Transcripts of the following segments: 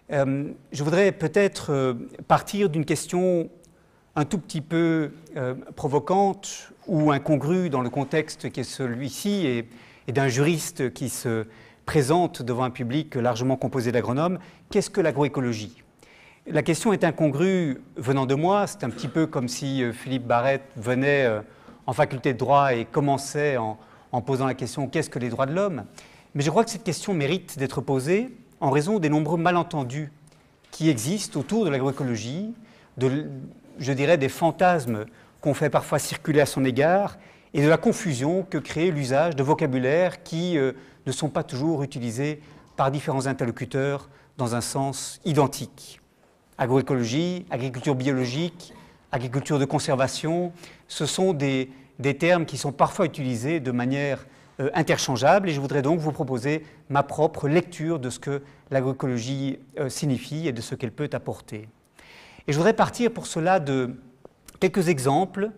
Je voudrais peut-être partir d'une question un tout petit peu provocante ou incongrue dans le contexte qui est celui-ci et d'un juriste qui se présente devant un public largement composé d'agronomes. Qu'est-ce que l'agroécologie ? La question est incongrue venant de moi. C'est un petit peu comme si Philippe Barrette venait en faculté de droit et commençait en posant la question « Qu'est-ce que les droits de l'homme ?» Mais je crois que cette question mérite d'être posée en raison des nombreux malentendus qui existent autour de l'agroécologie, je dirais des fantasmes qu'on fait parfois circuler à son égard et de la confusion que crée l'usage de vocabulaires qui ne sont pas toujours utilisés par différents interlocuteurs dans un sens identique. Agroécologie, agriculture biologique, agriculture de conservation, ce sont des termes qui sont parfois utilisés de manière interchangeable et je voudrais donc vous proposer ma propre lecture de ce que l'agroécologie signifie et de ce qu'elle peut apporter. Et je voudrais partir pour cela de quelques exemples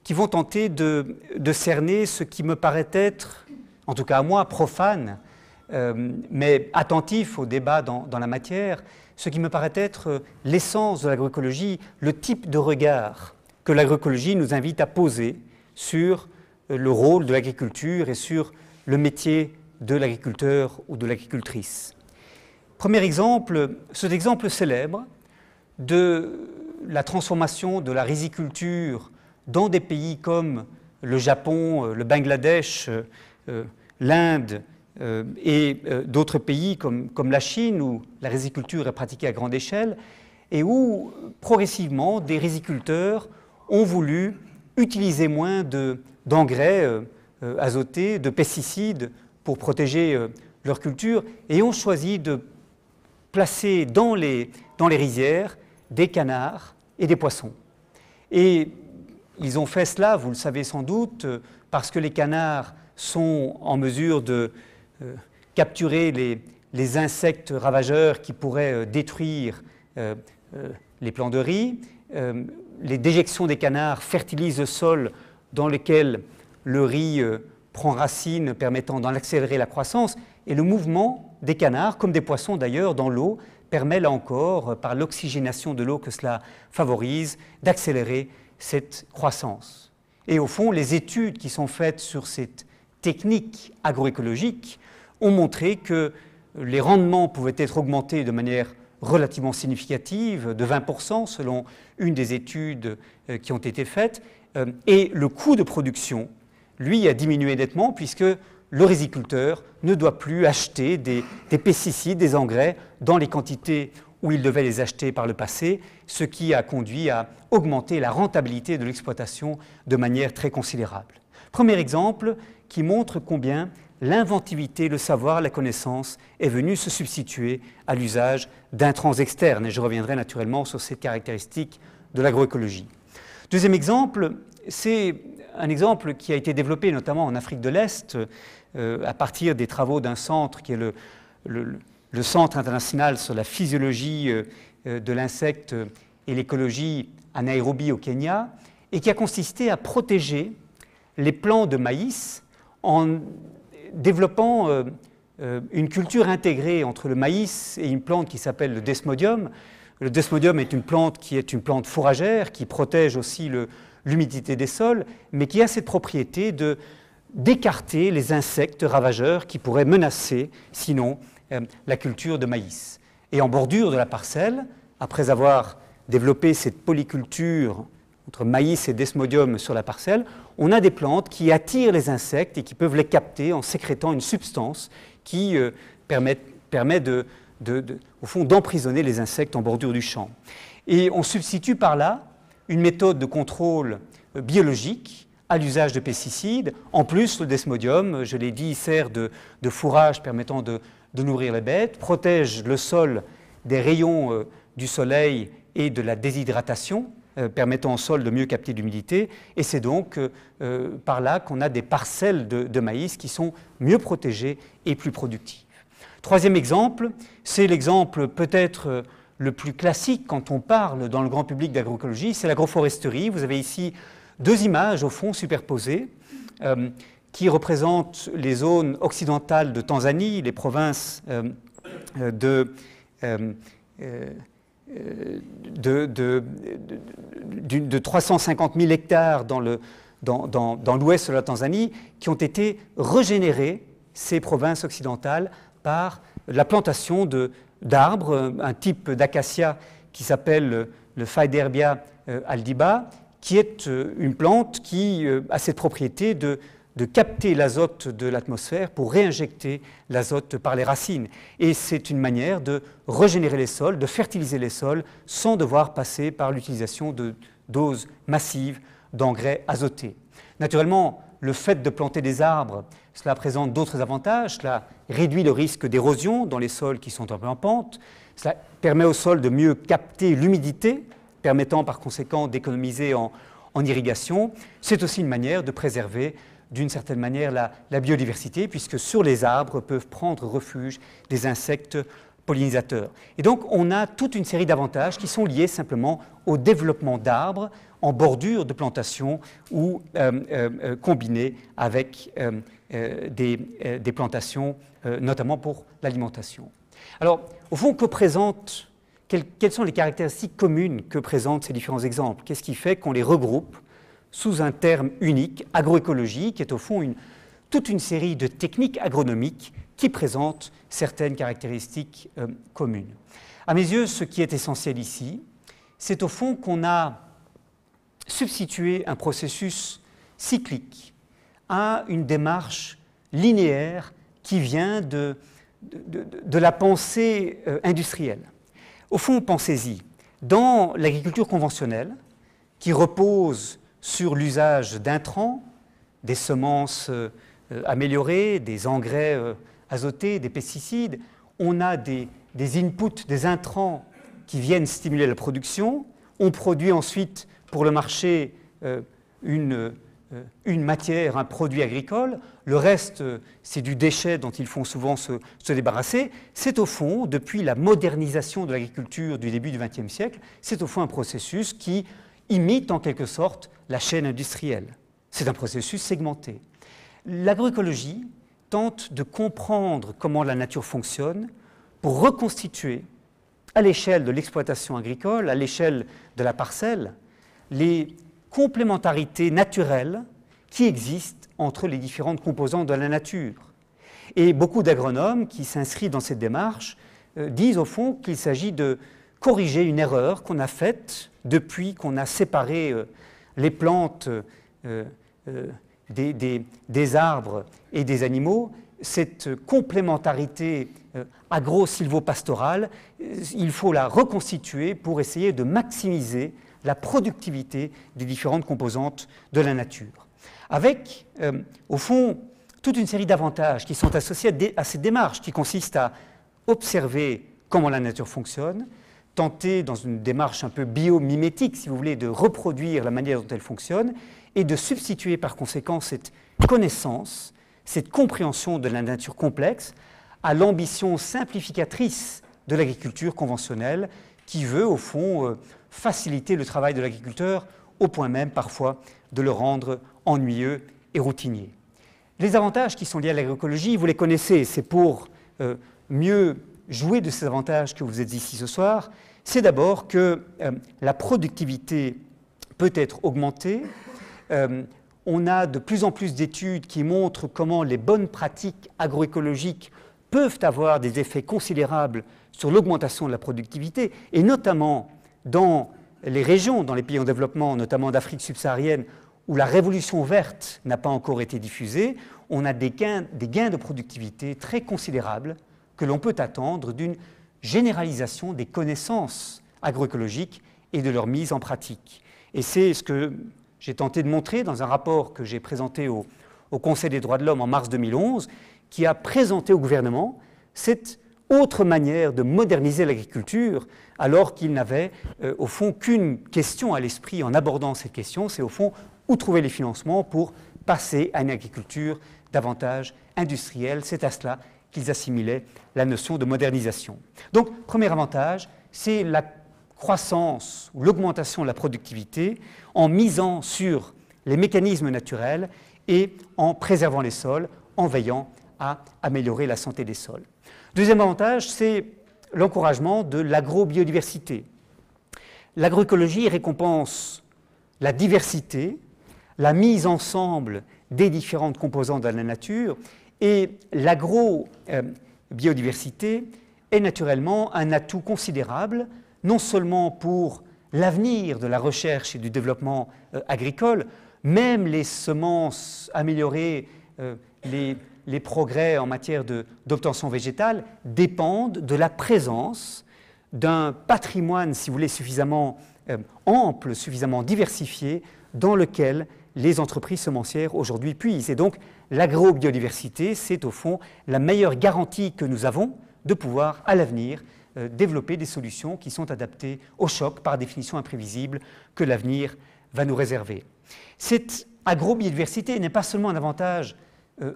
qui vont tenter de cerner ce qui me paraît être, en tout cas à moi, profane, mais attentif au débat dans la matière, ce qui me paraît être l'essence de l'agroécologie, le type de regard que l'agroécologie nous invite à poser sur le rôle de l'agriculture et sur le métier de l'agriculteur ou de l'agricultrice. Premier exemple, cet exemple célèbre de la transformation de la riziculture dans des pays comme le Japon, le Bangladesh, l'Inde et d'autres pays comme la Chine où la riziculture est pratiquée à grande échelle et où progressivement des riziculteurs ont voulu utiliser moins d'engrais azotés, de pesticides pour protéger leur culture et ont choisi de placer dans les rizières des canards et des poissons. Et ils ont fait cela, vous le savez sans doute, parce que les canards sont en mesure de capturer les insectes ravageurs qui pourraient détruire les plants de riz. Les déjections des canards fertilisent le sol dans lequel le riz prend racine, permettant d'en accélérer la croissance. Et le mouvement des canards, comme des poissons d'ailleurs, dans l'eau, permet là encore, par l'oxygénation de l'eau que cela favorise, d'accélérer cette croissance. Et au fond, les études qui sont faites sur cette technique agroécologique ont montré que les rendements pouvaient être augmentés de manière relativement significative, de 20% selon une des études qui ont été faites, et le coût de production, lui, a diminué nettement puisque le riziculteur ne doit plus acheter des pesticides, des engrais dans les quantités où il devait les acheter par le passé, ce qui a conduit à augmenter la rentabilité de l'exploitation de manière très considérable. Premier exemple qui montre combien l'inventivité, le savoir, la connaissance est venue se substituer à l'usage d'intrants externes. Et je reviendrai naturellement sur ces caractéristiques de l'agroécologie. Deuxième exemple, c'est un exemple qui a été développé notamment en Afrique de l'Est à partir des travaux d'un centre qui est le Centre international sur la physiologie de l'insecte et l'écologie à Nairobi au Kenya et qui a consisté à protéger les plants de maïs en développant une culture intégrée entre le maïs et une plante qui s'appelle le desmodium. Le desmodium est une plante qui est une plante fourragère qui protège aussi l'humidité des sols, mais qui a cette propriété d'écarter les insectes ravageurs qui pourraient menacer, sinon, la culture de maïs. Et en bordure de la parcelle, après avoir développé cette polyculture entre maïs et desmodium sur la parcelle, on a des plantes qui attirent les insectes et qui peuvent les capter en sécrétant une substance qui permet au fond, d'emprisonner les insectes en bordure du champ. Et on substitue par là une méthode de contrôle biologique à l'usage de pesticides. En plus, le desmodium, je l'ai dit, sert de fourrage permettant de nourrir les bêtes, protège le sol des rayons du soleil et de la déshydratation, permettant au sol de mieux capter l'humidité. Et c'est donc par là qu'on a des parcelles de maïs qui sont mieux protégées et plus productives. Troisième exemple, c'est l'exemple peut-être le plus classique quand on parle dans le grand public d'agroécologie, c'est l'agroforesterie. Vous avez ici deux images au fond superposées qui représentent les zones occidentales de Tanzanie, les provinces de 350 000 hectares dans l'ouest de la Tanzanie qui ont été régénérés, ces provinces occidentales, par la plantation d'arbres, un type d'acacia qui s'appelle le Faidherbia aldiba, qui est une plante qui a cette propriété de capter l'azote de l'atmosphère pour réinjecter l'azote par les racines. Et c'est une manière de régénérer les sols, de fertiliser les sols, sans devoir passer par l'utilisation de doses massives d'engrais azotés. Naturellement, le fait de planter des arbres, cela présente d'autres avantages. Cela réduit le risque d'érosion dans les sols qui sont un peu en pente. Cela permet au sol de mieux capter l'humidité, permettant par conséquent d'économiser en irrigation. C'est aussi une manière de préserver d'une certaine manière la biodiversité, puisque sur les arbres peuvent prendre refuge des insectes pollinisateurs. Et donc on a toute une série d'avantages qui sont liés simplement au développement d'arbres en bordure de plantations ou combinés avec des plantations, notamment pour l'alimentation. Alors, au fond, quelles sont les caractéristiques communes que présentent ces différents exemples? Qu'est-ce qui fait qu'on les regroupe sous un terme unique, agroécologie, qui est au fond toute une série de techniques agronomiques qui présentent certaines caractéristiques communes? À mes yeux, ce qui est essentiel ici, c'est au fond qu'on a substitué un processus cyclique à une démarche linéaire qui vient de la pensée industrielle. Au fond, pensez-y, dans l'agriculture conventionnelle, qui repose sur l'usage d'intrants, des semences améliorées, des engrais azotés, des pesticides, on a des inputs, des intrants qui viennent stimuler la production, on produit ensuite pour le marché une matière, un produit agricole, le reste c'est du déchet dont il faut souvent se débarrasser. C'est au fond, depuis la modernisation de l'agriculture du début du XXe siècle, c'est au fond un processus qui imite en quelque sorte la chaîne industrielle. C'est un processus segmenté. L'agroécologie tente de comprendre comment la nature fonctionne pour reconstituer à l'échelle de l'exploitation agricole, à l'échelle de la parcelle, les complémentarités naturelles qui existent entre les différentes composantes de la nature. Et beaucoup d'agronomes qui s'inscrivent dans cette démarche disent au fond qu'il s'agit de corriger une erreur qu'on a faite depuis qu'on a séparé les plantes des arbres et des animaux. Cette complémentarité agro-silvopastorale, il faut la reconstituer pour essayer de maximiser la productivité des différentes composantes de la nature. Avec, au fond, toute une série d'avantages qui sont associés à cette démarche, qui consiste à observer comment la nature fonctionne, tenter, dans une démarche un peu biomimétique, si vous voulez, de reproduire la manière dont elle fonctionne, et de substituer par conséquent cette connaissance, cette compréhension de la nature complexe, à l'ambition simplificatrice de l'agriculture conventionnelle, qui veut, au fond, faciliter le travail de l'agriculteur, au point même, parfois, de le rendre ennuyeux et routinier. Les avantages qui sont liés à l'agroécologie, vous les connaissez, c'est pour mieux jouer de ces avantages que vous êtes ici ce soir, c'est d'abord que la productivité peut être augmentée. On a de plus en plus d'études qui montrent comment les bonnes pratiques agroécologiques peuvent avoir des effets considérables sur l'augmentation de la productivité, et notamment dans les régions, dans les pays en développement, notamment d'Afrique subsaharienne, où la révolution verte n'a pas encore été diffusée, on a des gains de productivité très considérables que l'on peut attendre d'une généralisation des connaissances agroécologiques et de leur mise en pratique. Et c'est ce que j'ai tenté de montrer dans un rapport que j'ai présenté au Conseil des droits de l'homme en mars 2011, qui a présenté au gouvernement cette autre manière de moderniser l'agriculture, alors qu'il n'avait au fond qu'une question à l'esprit en abordant cette question, c'est au fond où trouver les financements pour passer à une agriculture davantage industrielle. C'est à cela qu'ils assimilaient la notion de modernisation. Donc, premier avantage, c'est la croissance ou l'augmentation de la productivité en misant sur les mécanismes naturels et en préservant les sols, en veillant à améliorer la santé des sols. Deuxième avantage, c'est l'encouragement de l'agrobiodiversité. L'agroécologie récompense la diversité, la mise ensemble des différentes composantes de la nature, et l'agrobiodiversité est naturellement un atout considérable, non seulement pour l'avenir de la recherche et du développement agricole, même les semences améliorées, les progrès en matière d'obtention végétale dépendent de la présence d'un patrimoine, si vous voulez, suffisamment ample, suffisamment diversifié, dans lequel les entreprises semencières aujourd'hui puisent. Et donc, l'agrobiodiversité, c'est au fond la meilleure garantie que nous avons de pouvoir, à l'avenir, développer des solutions qui sont adaptées aux chocs, par définition imprévisibles, que l'avenir va nous réserver. Cette agrobiodiversité n'est pas seulement un avantage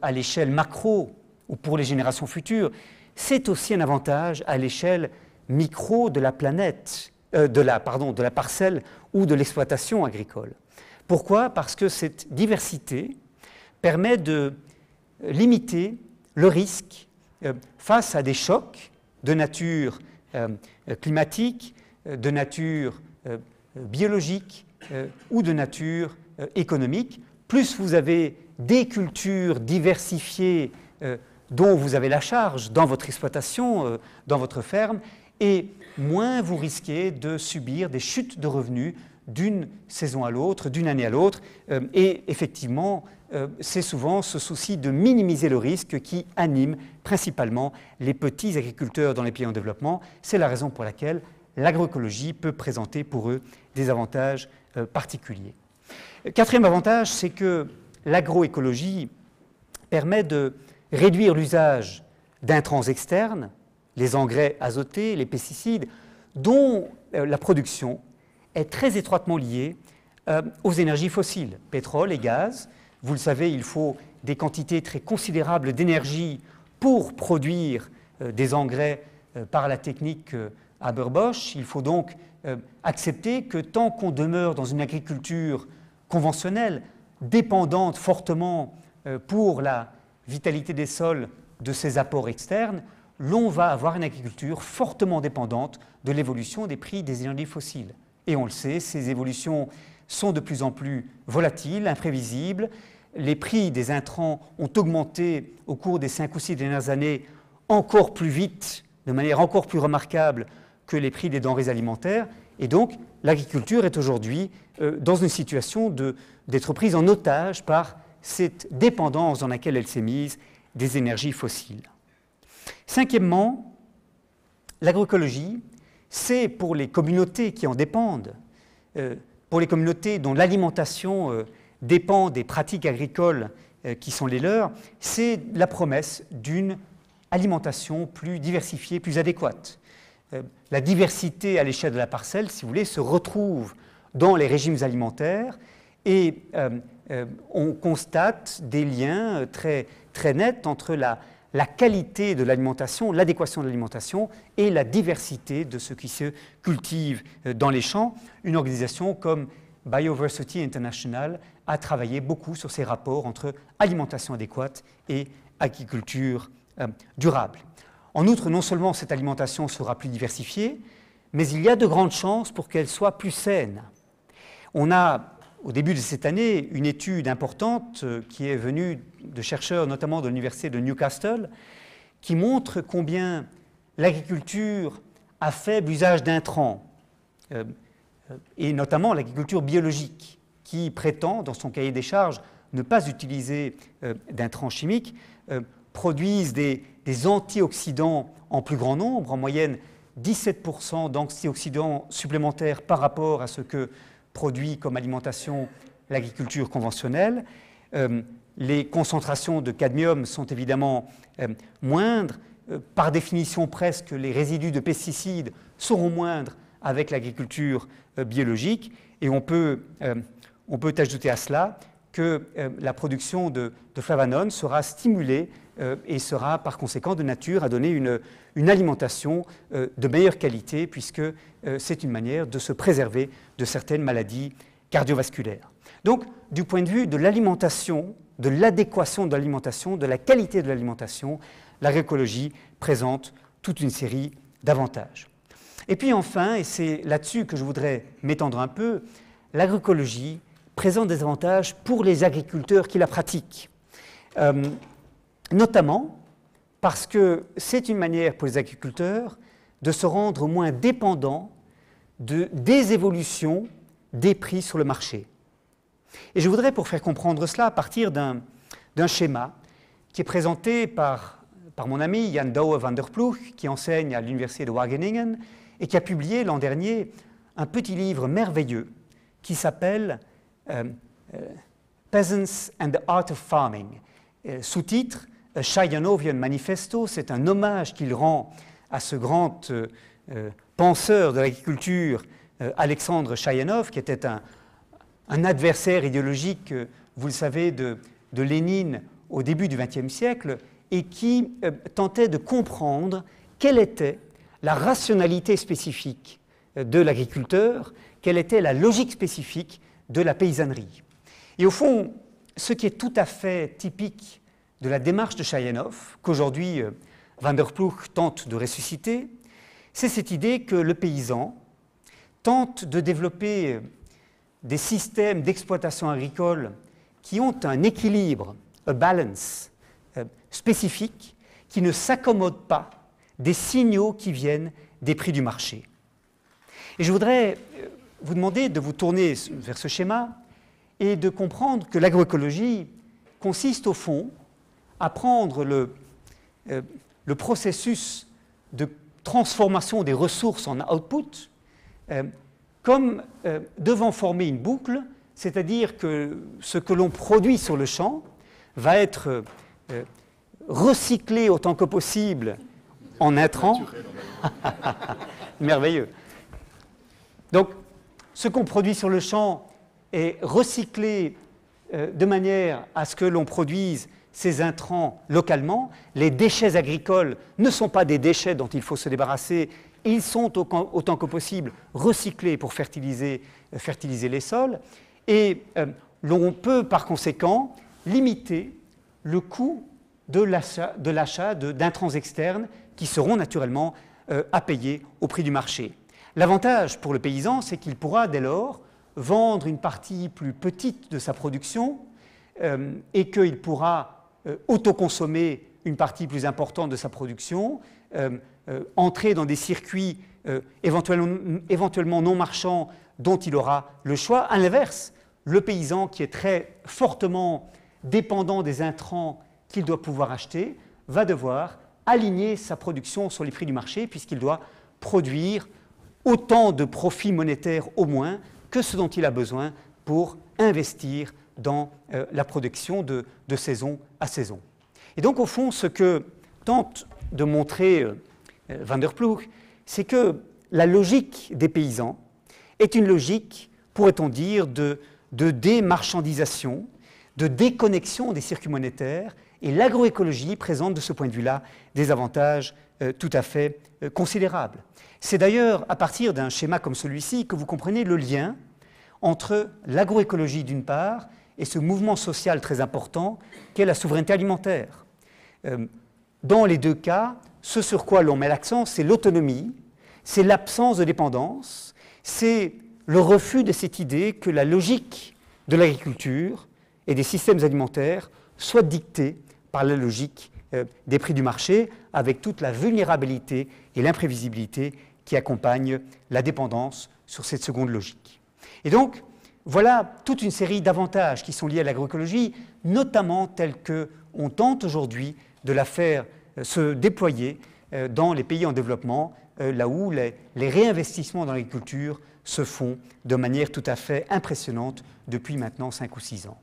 à l'échelle macro ou pour les générations futures, c'est aussi un avantage à l'échelle micro de la planète, de la parcelle ou de l'exploitation agricole. Pourquoi? Parce que cette diversité permet de limiter le risque face à des chocs de nature climatique, de nature biologique ou de nature économique. Plus vous avez des cultures diversifiées dont vous avez la charge dans votre exploitation, dans votre ferme, et moins vous risquez de subir des chutes de revenus d'une saison à l'autre, d'une année à l'autre. Et effectivement, c'est souvent ce souci de minimiser le risque qui anime principalement les petits agriculteurs dans les pays en développement. C'est la raison pour laquelle l'agroécologie peut présenter pour eux des avantages particuliers. Quatrième avantage, c'est que l'agroécologie permet de réduire l'usage d'intrants externes, les engrais azotés, les pesticides, dont la production est très étroitement liée aux énergies fossiles, pétrole et gaz. Vous le savez, il faut des quantités très considérables d'énergie pour produire des engrais par la technique Haber-Bosch. Il faut donc accepter que tant qu'on demeure dans une agriculture conventionnelle, dépendante fortement pour la vitalité des sols de ces apports externes, l'on va avoir une agriculture fortement dépendante de l'évolution des prix des énergies fossiles. Et on le sait, ces évolutions sont de plus en plus volatiles, imprévisibles. Les prix des intrants ont augmenté au cours des 5 ou 6 dernières années encore plus vite, de manière encore plus remarquable que les prix des denrées alimentaires. Et donc, l'agriculture est aujourd'hui dans une situation d'être prise en otage par cette dépendance dans laquelle elle s'est mise des énergies fossiles. Cinquièmement, l'agroécologie, c'est pour les communautés qui en dépendent, pour les communautés dont l'alimentation dépend des pratiques agricoles qui sont les leurs, c'est la promesse d'une alimentation plus diversifiée, plus adéquate. La diversité à l'échelle de la parcelle, si vous voulez, se retrouve dans les régimes alimentaires et on constate des liens très, très nets entre la qualité de l'alimentation, l'adéquation de l'alimentation et la diversité de ce qui se cultive dans les champs. Une organisation comme Bioversity International a travaillé beaucoup sur ces rapports entre alimentation adéquate et agriculture durable. En outre, non seulement cette alimentation sera plus diversifiée, mais il y a de grandes chances pour qu'elle soit plus saine. On a, au début de cette année, une étude importante qui est venue de chercheurs, notamment de l'université de Newcastle, qui montre combien l'agriculture a faible usage d'intrants, et notamment l'agriculture biologique, qui prétend, dans son cahier des charges, ne pas utiliser d'intrants chimiques, produisent des antioxydants en plus grand nombre, en moyenne 17% d'antioxydants supplémentaires par rapport à ce que produit comme alimentation l'agriculture conventionnelle. Les concentrations de cadmium sont évidemment moindres. Par définition presque, les résidus de pesticides seront moindres avec l'agriculture biologique. Et on peut ajouter à cela que la production de flavonones sera stimulée et sera par conséquent de nature à donner une alimentation de meilleure qualité, puisque c'est une manière de se préserver de certaines maladies cardiovasculaires. Donc, du point de vue de l'alimentation, de l'adéquation de l'alimentation, de la qualité de l'alimentation, l'agroécologie présente toute une série davantage. Et puis enfin, et c'est là-dessus que je voudrais m'étendre un peu, l'agroécologie présente des avantages pour les agriculteurs qui la pratiquent, notamment parce que c'est une manière pour les agriculteurs de se rendre moins dépendants des évolutions des prix sur le marché. Et je voudrais, pour faire comprendre cela, partir d'un schéma qui est présenté par mon ami Jan Douwe van der Ploeg, qui enseigne à l'université de Wageningen et qui a publié l'an dernier un petit livre merveilleux qui s'appelle Peasants and the Art of Farming. Sous-titre A Chayanovian Manifesto, c'est un hommage qu'il rend à ce grand penseur de l'agriculture, Alexandre Chayanov, qui était un adversaire idéologique, vous le savez, de Lénine au début du XXe siècle, et qui tentait de comprendre quelle était la rationalité spécifique de l'agriculteur, quelle était la logique spécifique de la paysannerie. Et au fond, ce qui est tout à fait typique de la démarche de Chayanov, qu'aujourd'hui Van der Ploeg tente de ressusciter, c'est cette idée que le paysan tente de développer des systèmes d'exploitation agricole qui ont un équilibre, a balance spécifique, qui ne s'accommodent pas des signaux qui viennent des prix du marché. Et je voudrais vous demander de vous tourner vers ce schéma et de comprendre que l'agroécologie consiste au fond à prendre le processus de transformation des ressources en output comme devant former une boucle, c'est-à-dire que ce que l'on produit sur le champ va être recyclé autant que possible en intrants. Merveilleux. Donc, ce qu'on produit sur le champ est recyclé de manière à ce que l'on produise ces intrants localement. Les déchets agricoles ne sont pas des déchets dont il faut se débarrasser, ils sont autant que possible recyclés pour fertiliser les sols. Et l'on peut par conséquent limiter le coût de l'achat d'intrants externes qui seront naturellement à payer au prix du marché. L'avantage pour le paysan, c'est qu'il pourra dès lors vendre une partie plus petite de sa production et qu'il pourra autoconsommer une partie plus importante de sa production, entrer dans des circuits éventuellement non marchands dont il aura le choix. À l'inverse, le paysan qui est très fortement dépendant des intrants qu'il doit pouvoir acheter va devoir aligner sa production sur les prix du marché puisqu'il doit produire autant de profits monétaires au moins que ce dont il a besoin pour investir dans la production de saison à saison. Et donc au fond, ce que tente de montrer Van der Ploeg, c'est que la logique des paysans est une logique, pourrait-on dire, de démarchandisation, de déconnexion des circuits monétaires, et l'agroécologie présente de ce point de vue-là des avantages tout à fait considérables. C'est d'ailleurs à partir d'un schéma comme celui-ci que vous comprenez le lien entre l'agroécologie d'une part et ce mouvement social très important qu'est la souveraineté alimentaire. Dans les deux cas, ce sur quoi l'on met l'accent, c'est l'autonomie, c'est l'absence de dépendance, c'est le refus de cette idée que la logique de l'agriculture et des systèmes alimentaires soit dictée par la logique des prix du marché, avec toute la vulnérabilité et l'imprévisibilité qui accompagnent la dépendance sur cette seconde logique. Et donc, voilà toute une série d'avantages qui sont liés à l'agroécologie, notamment tels qu'on tente aujourd'hui de la faire se déployer dans les pays en développement, là où les réinvestissements dans l'agriculture se font de manière tout à fait impressionnante depuis maintenant 5 ou 6 ans.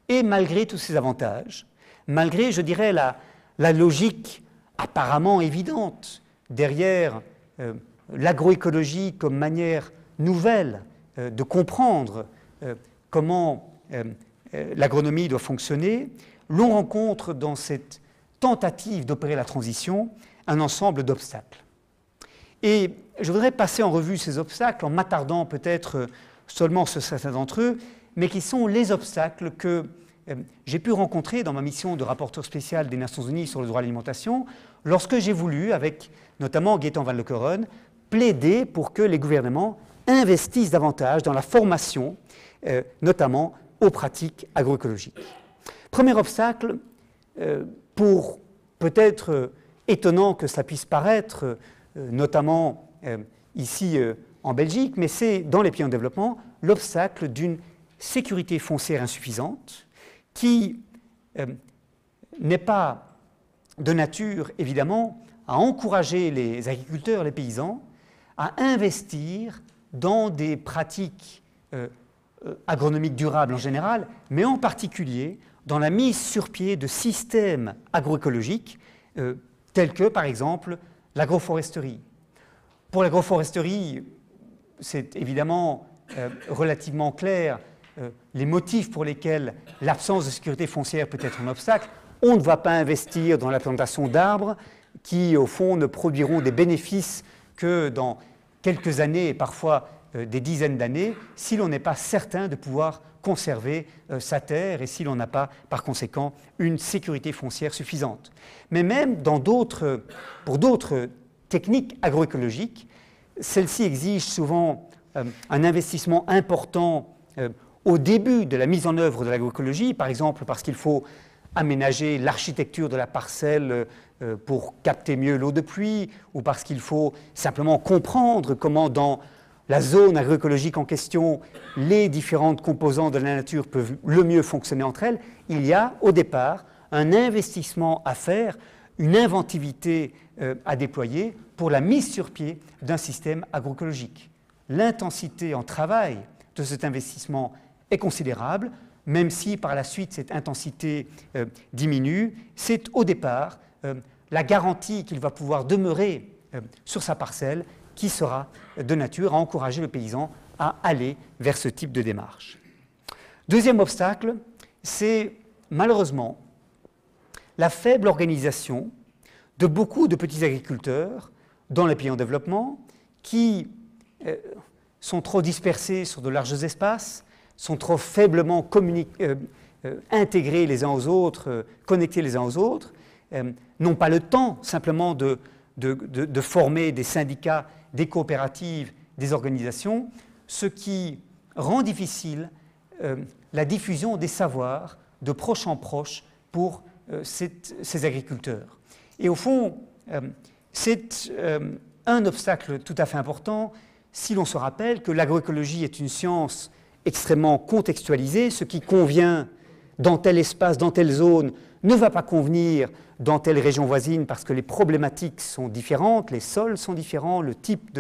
Et malgré tous ces avantages, malgré, je dirais, la logique apparemment évidente derrière l'agroécologie comme manière nouvelle de comprendre comment l'agronomie doit fonctionner, l'on rencontre dans cette tentative d'opérer la transition un ensemble d'obstacles. Et je voudrais passer en revue ces obstacles en m'attardant peut-être seulement sur certains d'entre eux, mais qui sont les obstacles que j'ai pu rencontrer dans ma mission de rapporteur spécial des Nations Unies sur le droit à l'alimentation, lorsque j'ai voulu, avec notamment Gaëtan Van Lokeren, plaider pour que les gouvernements investissent davantage dans la formation, notamment aux pratiques agroécologiques. Premier obstacle, pour peut-être étonnant que ça puisse paraître, notamment ici en Belgique, mais c'est dans les pays en développement, l'obstacle d'une sécurité foncière insuffisante qui n'est pas de nature, évidemment, à encourager les agriculteurs, les paysans, à investir dans des pratiques agronomiques durables en général, mais en particulier dans la mise sur pied de systèmes agroécologiques tels que, par exemple, l'agroforesterie. Pour l'agroforesterie, c'est évidemment relativement clair les motifs pour lesquels l'absence de sécurité foncière peut être un obstacle. On ne va pas investir dans la plantation d'arbres qui, au fond, ne produiront des bénéfices que dans quelques années et parfois des dizaines d'années, si l'on n'est pas certain de pouvoir conserver sa terre et si l'on n'a pas, par conséquent, une sécurité foncière suffisante. Mais même pour d'autres techniques agroécologiques, celles-ci exigent souvent un investissement important au début de la mise en œuvre de l'agroécologie, par exemple parce qu'il faut aménager l'architecture de la parcelle pour capter mieux l'eau de pluie, ou parce qu'il faut simplement comprendre comment dans la zone agroécologique en question, les différentes composantes de la nature peuvent le mieux fonctionner entre elles. Il y a au départ un investissement à faire, une inventivité à déployer pour la mise sur pied d'un système agroécologique. L'intensité en travail de cet investissement est considérable, même si par la suite cette intensité diminue. C'est au départ la garantie qu'il va pouvoir demeurer sur sa parcelle qui sera de nature à encourager le paysan à aller vers ce type de démarche. Deuxième obstacle, c'est malheureusement la faible organisation de beaucoup de petits agriculteurs dans les pays en développement qui sont trop dispersés sur de larges espaces, sont trop faiblement intégrés les uns aux autres, connectés les uns aux autres, n'ont pas le temps simplement de former des syndicats, des coopératives, des organisations, ce qui rend difficile la diffusion des savoirs de proche en proche pour ces agriculteurs. Et au fond, c'est un obstacle tout à fait important si l'on se rappelle que l'agroécologie est une science extrêmement contextualisée. Ce qui convient dans tel espace, dans telle zone, ne va pas convenir dans telle région voisine parce que les problématiques sont différentes, les sols sont différents, le type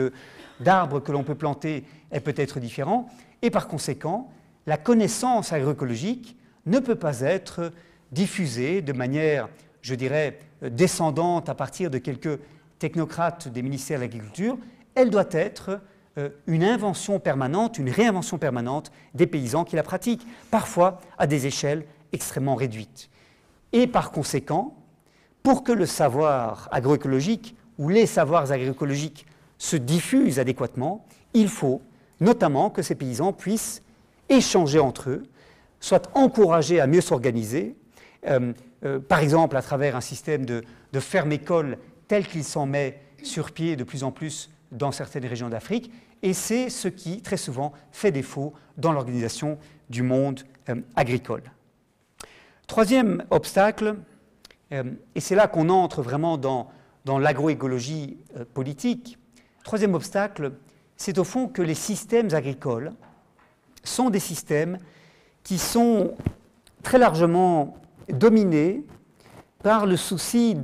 d'arbre que l'on peut planter est peut-être différent, et par conséquent, la connaissance agroécologique ne peut pas être diffusée de manière, je dirais, descendante à partir de quelques technocrates des ministères de l'Agriculture. Elle doit être une invention permanente, une réinvention permanente des paysans qui la pratiquent, parfois à des échelles extrêmement réduites. Et par conséquent, pour que le savoir agroécologique ou les savoirs agroécologiques se diffusent adéquatement, il faut notamment que ces paysans puissent échanger entre eux, soient encouragés à mieux s'organiser, par exemple à travers un système de ferme-école tel qu'il s'en met sur pied de plus en plus dans certaines régions d'Afrique, et c'est ce qui, très souvent, fait défaut dans l'organisation du monde agricole. Troisième obstacle, et c'est là qu'on entre vraiment dans l'agroécologie politique, troisième obstacle, c'est au fond que les systèmes agricoles sont des systèmes qui sont très largement dominés par le souci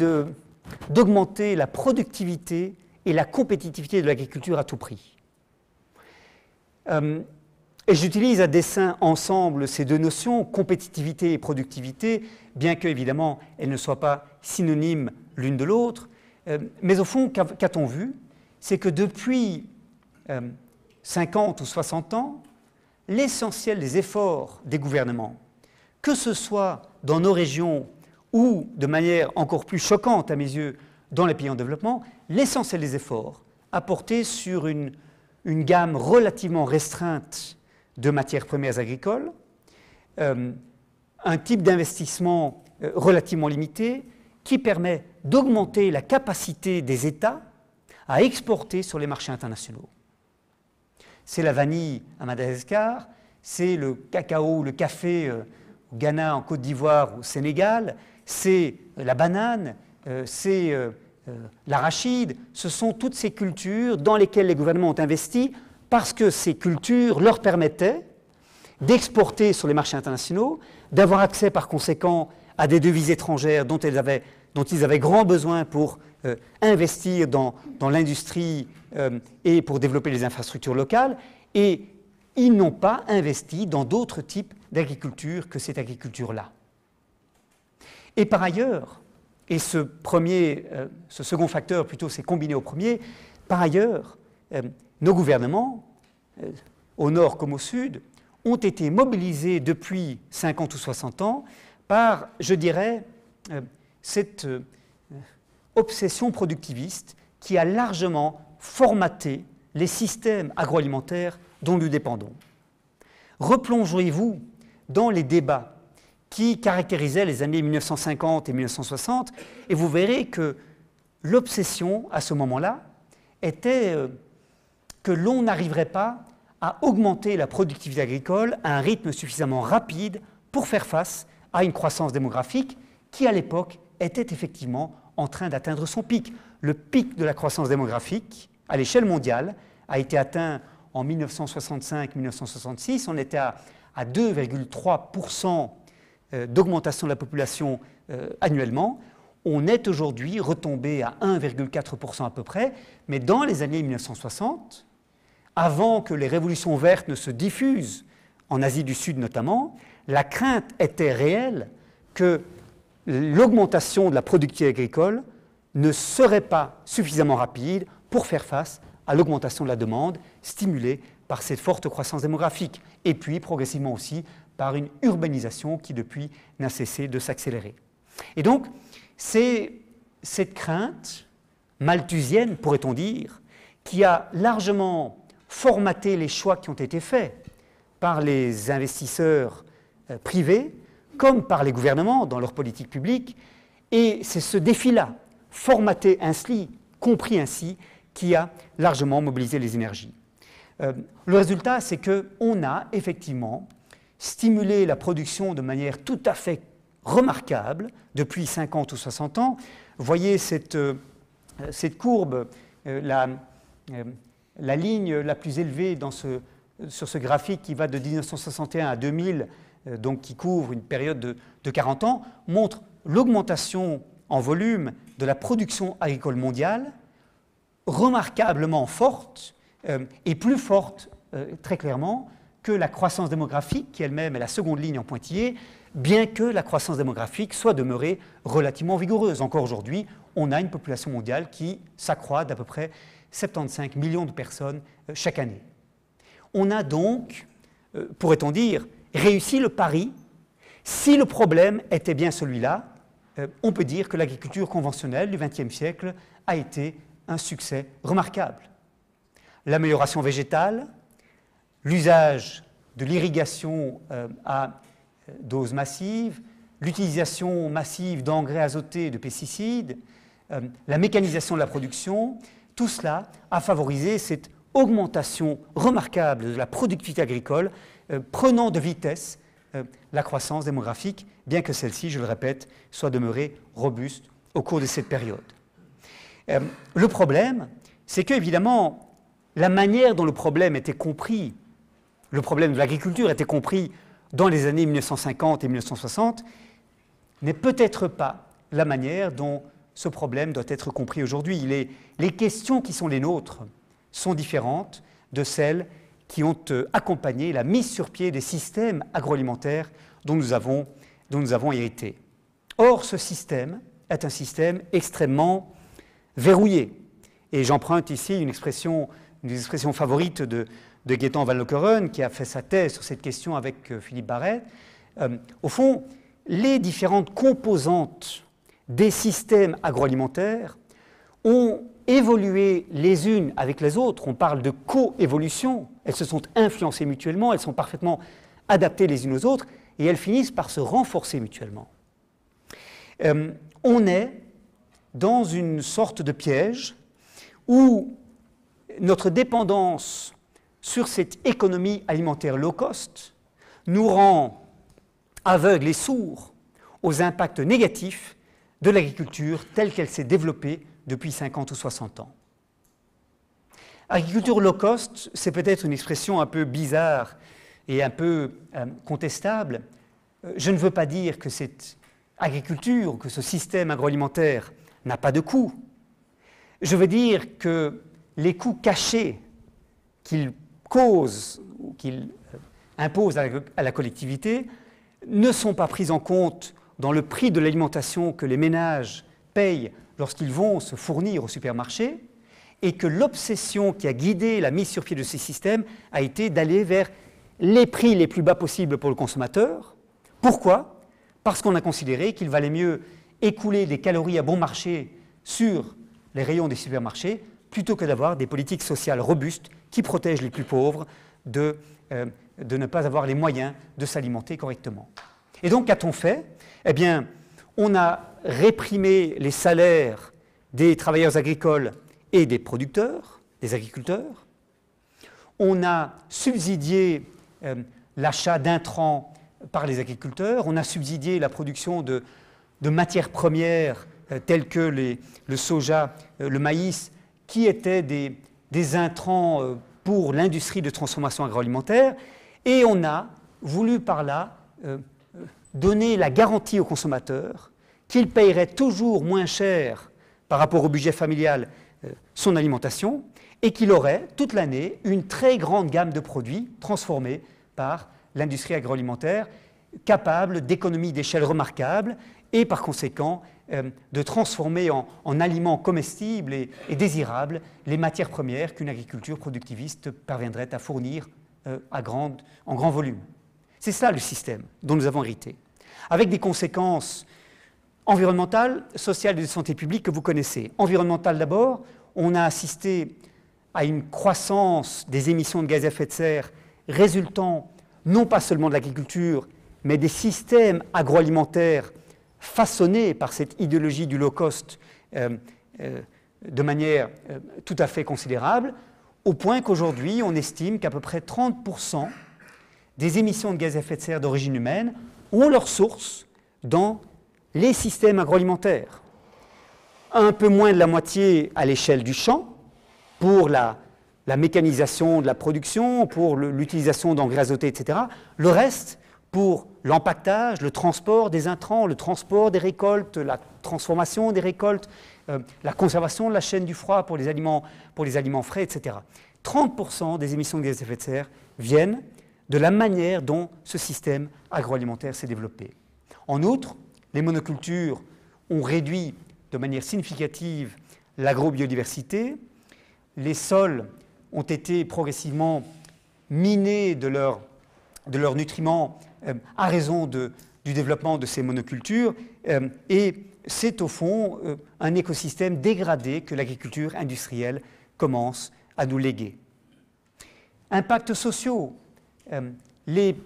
d'augmenter la productivité et la compétitivité de l'agriculture à tout prix. Et j'utilise à dessein ensemble ces deux notions, compétitivité et productivité, bien que, évidemment, elles ne soient pas synonymes l'une de l'autre. Mais au fond, qu'a-t-on vu? C'est que depuis 50 ou 60 ans, l'essentiel des efforts des gouvernements, que ce soit dans nos régions ou, de manière encore plus choquante à mes yeux, dans les pays en développement, l'essentiel des efforts a porté sur une gamme relativement restreinte de matières premières agricoles, un un type d'investissement relativement limité qui permet d'augmenter la capacité des États à exporter sur les marchés internationaux. C'est la vanille à Madagascar, c'est le cacao, le café au Ghana, en Côte d'Ivoire, au Sénégal, c'est la banane, c'est l'arachide. Ce sont toutes ces cultures dans lesquelles les gouvernements ont investi parce que ces cultures leur permettaient d'exporter sur les marchés internationaux, d'avoir accès par conséquent à des devises étrangères dont ils avaient grand besoin pour investir dans l'industrie et pour développer les infrastructures locales, et ils n'ont pas investi dans d'autres types d'agriculture que cette agriculture-là. Et par ailleurs, et ce second facteur plutôt s'est combiné au premier, par ailleurs, nos gouvernements, au nord comme au sud, ont été mobilisés depuis 50 ou 60 ans par, je dirais, cette obsession productiviste qui a largement formaté les systèmes agroalimentaires dont nous dépendons. Replongez-vous dans les débats qui caractérisaient les années 1950 et 1960 et vous verrez que l'obsession à ce moment-là était que l'on n'arriverait pas à augmenter la productivité agricole à un rythme suffisamment rapide pour faire face à une croissance démographique qui, à l'époque, était effectivement en train d'atteindre son pic. Le pic de la croissance démographique, à l'échelle mondiale, a été atteint en 1965-1966. On était à 2,3% d'augmentation de la population annuellement. On est aujourd'hui retombé à 1,4% à peu près, mais dans les années 1960, avant que les révolutions vertes ne se diffusent, en Asie du Sud notamment, la crainte était réelle que l'augmentation de la productivité agricole ne serait pas suffisamment rapide pour faire face à l'augmentation de la demande stimulée par cette forte croissance démographique, et puis progressivement aussi par une urbanisation qui depuis n'a cessé de s'accélérer. Et donc, c'est cette crainte malthusienne, pourrait-on dire, qui a largement formaté les choix qui ont été faits par les investisseurs privés, comme par les gouvernements dans leur politique publique, et c'est ce défi-là, formaté ainsi, compris ainsi, qui a largement mobilisé les énergies. Le résultat, c'est qu'on a effectivement stimulé la production de manière tout à fait remarquable depuis 50 ou 60 ans. Vous voyez cette courbe, la ligne la plus élevée sur ce graphique qui va de 1961 à 2000, donc qui couvre une période de 40 ans, montre l'augmentation en volume de la production agricole mondiale, remarquablement forte, et plus forte, très clairement, que la croissance démographique, qui elle-même est la seconde ligne en pointillé, bien que la croissance démographique soit demeurée relativement vigoureuse. Encore aujourd'hui, on a une population mondiale qui s'accroît d'à peu près 75 millions de personnes chaque année. On a donc, pourrait-on dire, réussi le pari. Si le problème était bien celui-là, on peut dire que l'agriculture conventionnelle du XXe siècle a été un succès remarquable. L'amélioration végétale, l'usage de l'irrigation à dose massive, l'utilisation massive d'engrais azotés et de pesticides, la mécanisation de la production, tout cela a favorisé cette augmentation remarquable de la productivité agricole, prenant de vitesse la croissance démographique, bien que celle-ci, je le répète, soit demeurée robuste au cours de cette période. Le problème, c'est qu'évidemment, la manière dont le problème était compris, le problème de l'agriculture était compris dans les années 1950 et 1960, n'est peut-être pas la manière dont ce problème doit être compris aujourd'hui. Les questions qui sont les nôtres sont différentes de celles qui ont accompagné la mise sur pied des systèmes agroalimentaires dont nous avons hérité. Or, ce système est un système extrêmement verrouillé. Et j'emprunte ici une expression favorite de Gaëtan Van Lokeren, qui a fait sa thèse sur cette question avec Philippe Barret. Au fond, les différentes composantes des systèmes agroalimentaires ont évolué les unes avec les autres. On parle de coévolution. Elles se sont influencées mutuellement, elles sont parfaitement adaptées les unes aux autres. et elles finissent par se renforcer mutuellement. On est dans une sorte de piège où notre dépendance sur cette économie alimentaire low cost nous rend aveugles et sourds aux impacts négatifs de l'agriculture telle qu'elle s'est développée depuis 50 ou 60 ans. Agriculture low cost, c'est peut-être une expression un peu bizarre et un peu contestable. Je ne veux pas dire que cette agriculture, que ce système agroalimentaire n'a pas de coûts. Je veux dire que les coûts cachés qu'il cause ou qu'il impose à la collectivité ne sont pas pris en compte dans le prix de l'alimentation que les ménages payent lorsqu'ils vont se fournir au supermarché, et que l'obsession qui a guidé la mise sur pied de ces systèmes a été d'aller vers les prix les plus bas possibles pour le consommateur. Pourquoi ? Parce qu'on a considéré qu'il valait mieux écouler des calories à bon marché sur les rayons des supermarchés plutôt que d'avoir des politiques sociales robustes qui protègent les plus pauvres de ne pas avoir les moyens de s'alimenter correctement. Et donc, qu'a-t-on fait ? Eh bien, on a réprimé les salaires des travailleurs agricoles et des producteurs, des agriculteurs. On a subsidié l'achat d'intrants par les agriculteurs. On a subsidié la production de matières premières telles que le soja, le maïs, qui étaient des intrants pour l'industrie de transformation agroalimentaire. Et on a voulu par là donner la garantie aux consommateurs qu'ils paieraient toujours moins cher par rapport au budget familial son alimentation et qu'il aurait toute l'année une très grande gamme de produits transformés par l'industrie agroalimentaire, capable d'économies d'échelle remarquables et par conséquent de transformer en aliments comestibles et désirables les matières premières qu'une agriculture productiviste parviendrait à fournir en grand volume. C'est ça le système dont nous avons hérité, avec des conséquences environnementales, sociales et de santé publique que vous connaissez. Environnementales d'abord, on a assisté à une croissance des émissions de gaz à effet de serre résultant non pas seulement de l'agriculture, mais des systèmes agroalimentaires façonnés par cette idéologie du low cost de manière tout à fait considérable, au point qu'aujourd'hui, on estime qu'à peu près 30% des émissions de gaz à effet de serre d'origine humaine ont leur source dans les systèmes agroalimentaires. Un peu moins de la moitié à l'échelle du champ, pour la mécanisation de la production, pour l'utilisation d'engrais azotés, etc. Le reste, pour l'empaquetage, le transport des intrants, le transport des récoltes, la transformation des récoltes, la conservation de la chaîne du froid pour les aliments frais, etc. 30% des émissions de gaz à effet de serre viennent de la manière dont ce système agroalimentaire s'est développé. En outre, les monocultures ont réduit de manière significative l'agrobiodiversité. Les sols ont été progressivement minés de leurs nutriments à raison du développement de ces monocultures et c'est au fond un écosystème dégradé que l'agriculture industrielle commence à nous léguer. Impacts sociaux. Les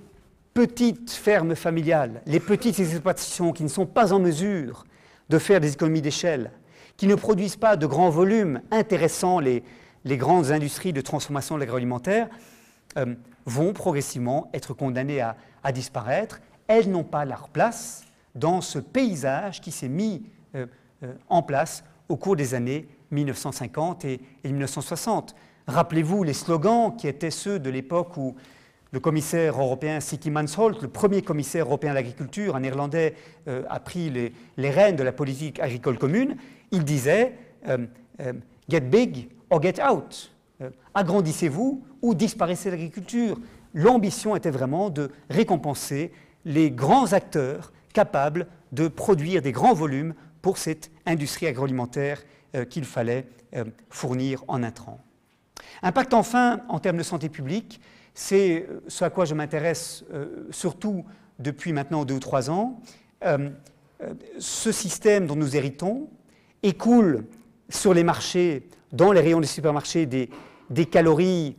petites fermes familiales, les petites exploitations qui ne sont pas en mesure de faire des économies d'échelle, qui ne produisent pas de grands volumes intéressant les grandes industries de transformation de l'agroalimentaire, vont progressivement être condamnées à disparaître. Elles n'ont pas leur place dans ce paysage qui s'est mis en place au cours des années 1950 et 1960. Rappelez-vous les slogans qui étaient ceux de l'époque où le commissaire européen Siekie Mansholt, le premier commissaire européen à l'agriculture, un Néerlandais, a pris les rênes de la politique agricole commune. Il disait « Get big or get out ». Agrandissez-vous ou disparaissez de l'agriculture. L'ambition était vraiment de récompenser les grands acteurs capables de produire des grands volumes pour cette industrie agroalimentaire qu'il fallait fournir en intrants. Impact enfin en termes de santé publique, c'est ce à quoi je m'intéresse surtout depuis maintenant 2 ou 3 ans. Ce système dont nous héritons écoule sur les marchés, dans les rayons des supermarchés, des calories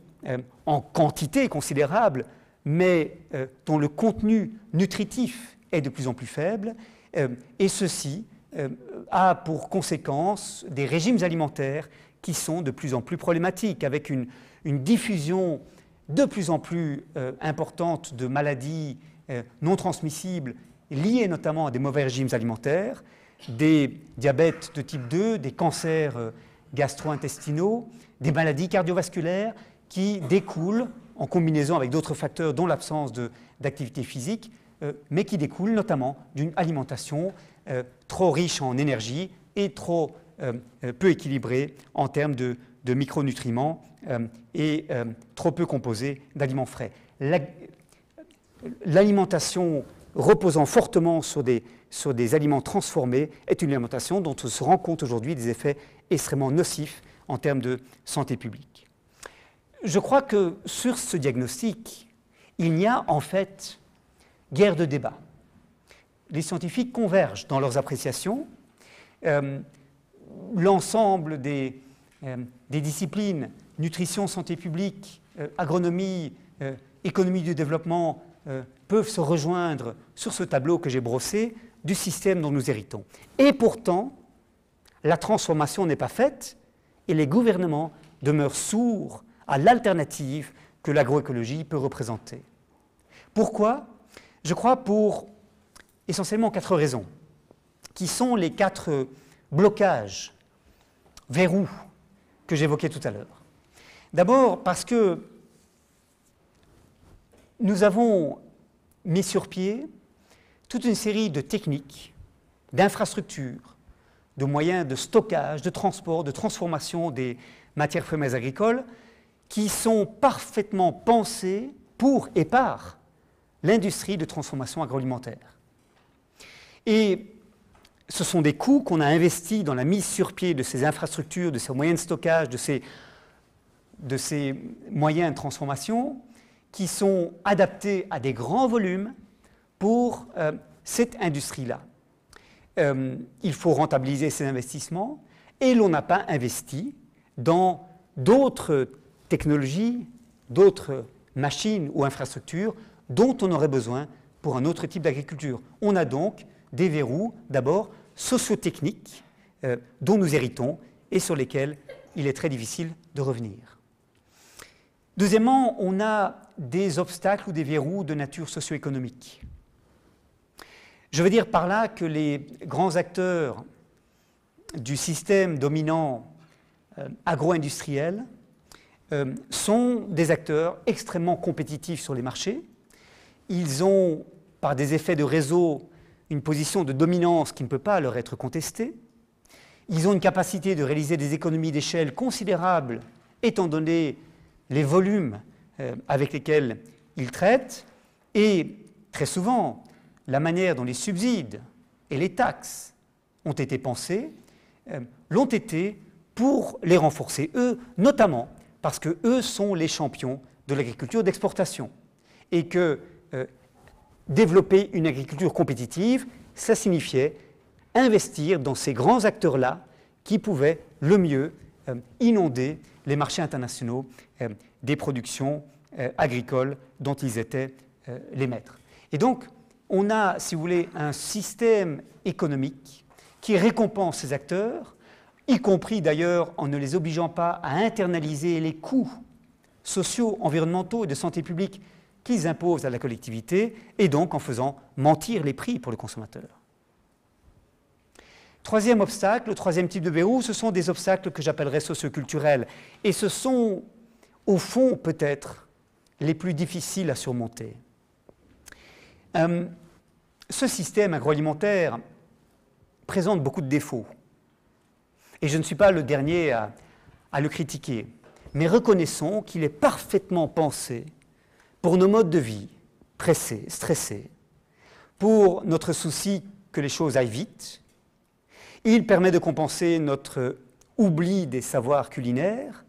en quantité considérable mais dont le contenu nutritif est de plus en plus faible, et ceci a pour conséquence des régimes alimentaires qui sont de plus en plus problématiques, avec une diffusion de plus en plus importante de maladies non transmissibles liées notamment à des mauvais régimes alimentaires, des diabètes de type 2, des cancers gastro-intestinaux, des maladies cardiovasculaires qui découlent en combinaison avec d'autres facteurs dont l'absence d'activité physique, mais qui découlent notamment d'une alimentation trop riche en énergie et trop peu équilibrée en termes de micronutriments et trop peu composée d'aliments frais. L'alimentation reposant fortement sur des aliments transformés est une alimentation dont on se rend compte aujourd'hui des effets extrêmement nocifs en termes de santé publique. Je crois que sur ce diagnostic, il n'y a en fait guère de débat. Les scientifiques convergent dans leurs appréciations. L'ensemble des disciplines, nutrition, santé publique, agronomie, économie du développement, peuvent se rejoindre sur ce tableau que j'ai brossé du système dont nous héritons. Et pourtant, la transformation n'est pas faite et les gouvernements demeurent sourds à l'alternative que l'agroécologie peut représenter. Pourquoi ? Je crois pour essentiellement 4 raisons, qui sont les 4 blocages, verrous, que j'évoquais tout à l'heure. D'abord parce que nous avons mis sur pied toute une série de techniques, d'infrastructures, de moyens de stockage, de transport, de transformation des matières premières agricoles qui sont parfaitement pensées pour et par l'industrie de transformation agroalimentaire. Et ce sont des coûts qu'on a investis dans la mise sur pied de ces infrastructures, de ces moyens de stockage, de ces moyens de transformation qui sont adaptés à des grands volumes pour cette industrie-là. Il faut rentabiliser ces investissements et l'on n'a pas investi dans d'autres technologies, d'autres machines ou infrastructures dont on aurait besoin pour un autre type d'agriculture. On a donc des verrous, d'abord, socio-techniques dont nous héritons et sur lesquels il est très difficile de revenir. Deuxièmement, on a des obstacles ou des verrous de nature socio-économique. Je veux dire par là que les grands acteurs du système dominant agro-industriel sont des acteurs extrêmement compétitifs sur les marchés. Ils ont, par des effets de réseau, une position de dominance qui ne peut pas leur être contestée. Ils ont une capacité de réaliser des économies d'échelle considérables, étant donné les volumes avec lesquels ils traitent, et très souvent, la manière dont les subsides et les taxes ont été pensés l'ont été pour les renforcer, eux, notamment parce qu'eux sont les champions de l'agriculture d'exportation et que développer une agriculture compétitive, ça signifiait investir dans ces grands acteurs-là qui pouvaient le mieux inonder les marchés internationaux des productions agricoles dont ils étaient les maîtres. Et donc, on a, si vous voulez, un système économique qui récompense ces acteurs, y compris d'ailleurs en ne les obligeant pas à internaliser les coûts sociaux, environnementaux et de santé publique qu'ils imposent à la collectivité, et donc en faisant mentir les prix pour le consommateur. Troisième obstacle, le troisième type de verrou, ce sont des obstacles que j'appellerais socioculturels. Et ce sont, au fond, peut-être les plus difficiles à surmonter. Ce système agroalimentaire présente beaucoup de défauts. Et je ne suis pas le dernier à le critiquer. Mais reconnaissons qu'il est parfaitement pensé pour nos modes de vie pressés, stressés, pour notre souci que les choses aillent vite. Il permet de compenser notre oubli des savoirs culinaires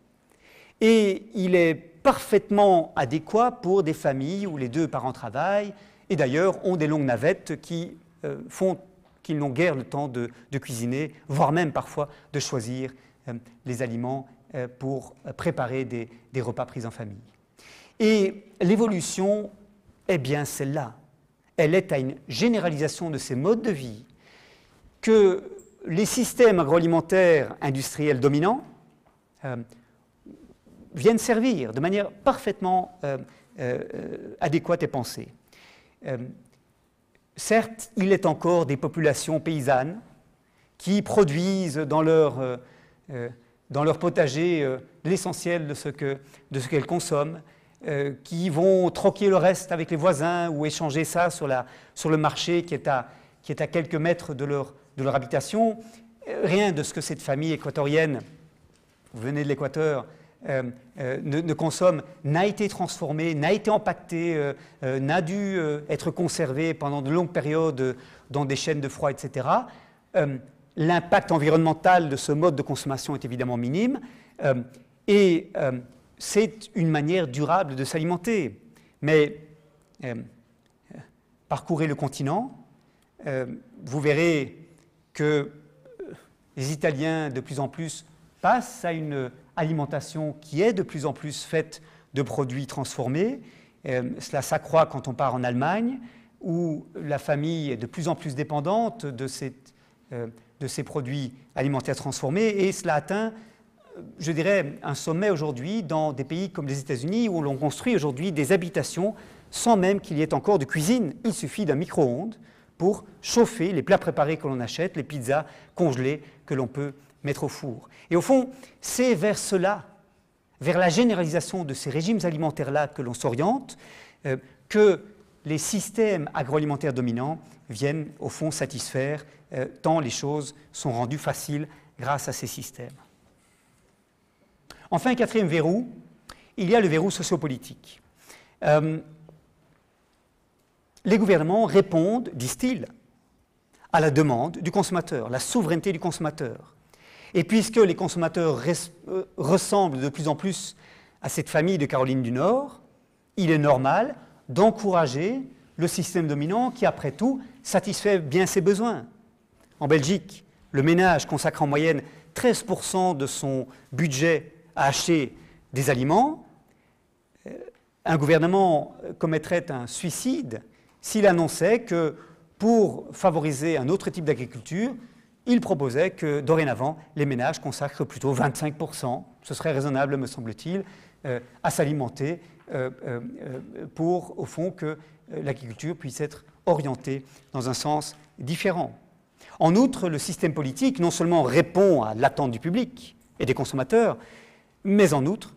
et il est parfaitement adéquat pour des familles où les 2 parents travaillent et d'ailleurs ont des longues navettes qui font qu'ils n'ont guère le temps de cuisiner, voire même parfois de choisir les aliments pour préparer des repas pris en famille. Et l'évolution est bien celle-là. Elle est à une généralisation de ces modes de vie que les systèmes agroalimentaires industriels dominants viennent servir de manière parfaitement adéquate et pensée. Certes, il est encore des populations paysannes qui produisent dans leur potager l'essentiel de ce qu'elles consomment, qui vont troquer le reste avec les voisins ou échanger ça sur le marché qui est à quelques mètres de leur habitation. Rien de ce que cette famille équatorienne, vous venez de l'Équateur, ne consomme, n'a été transformé, n'a été empaqueté, n'a dû être conservé pendant de longues périodes dans des chaînes de froid, etc. L'impact environnemental de ce mode de consommation est évidemment minime et c'est une manière durable de s'alimenter. Mais parcourez le continent, vous verrez que les Italiens de plus en plus passent à une alimentation qui est de plus en plus faite de produits transformés. Cela s'accroît quand on part en Allemagne, où la famille est de plus en plus dépendante de ces produits alimentaires transformés, et cela atteint, je dirais, un sommet aujourd'hui dans des pays comme les États-Unis, où l'on construit aujourd'hui des habitations sans même qu'il y ait encore de cuisine. Il suffit d'un micro-ondes pour chauffer les plats préparés que l'on achète, les pizzas congelées que l'on peut mettre au four. Et au fond, c'est vers cela, vers la généralisation de ces régimes alimentaires-là que l'on s'oriente, que les systèmes agroalimentaires dominants viennent au fond satisfaire, tant les choses sont rendues faciles grâce à ces systèmes. Enfin, quatrième verrou, il y a le verrou sociopolitique. Les gouvernements répondent, disent-ils, à la demande du consommateur, la souveraineté du consommateur. Et puisque les consommateurs ressemblent de plus en plus à cette famille de Caroline du Nord, il est normal d'encourager le système dominant qui, après tout, satisfait bien ses besoins. En Belgique, le ménage consacre en moyenne 13% de son budget à acheter des aliments. Un gouvernement commettrait un suicide s'il annonçait que, pour favoriser un autre type d'agriculture, il proposait que, dorénavant, les ménages consacrent plutôt 25%, ce serait raisonnable, me semble-t-il, à s'alimenter pour, au fond, que l'agriculture puisse être orientée dans un sens différent. En outre, le système politique non seulement répond à l'attente du public et des consommateurs, mais en outre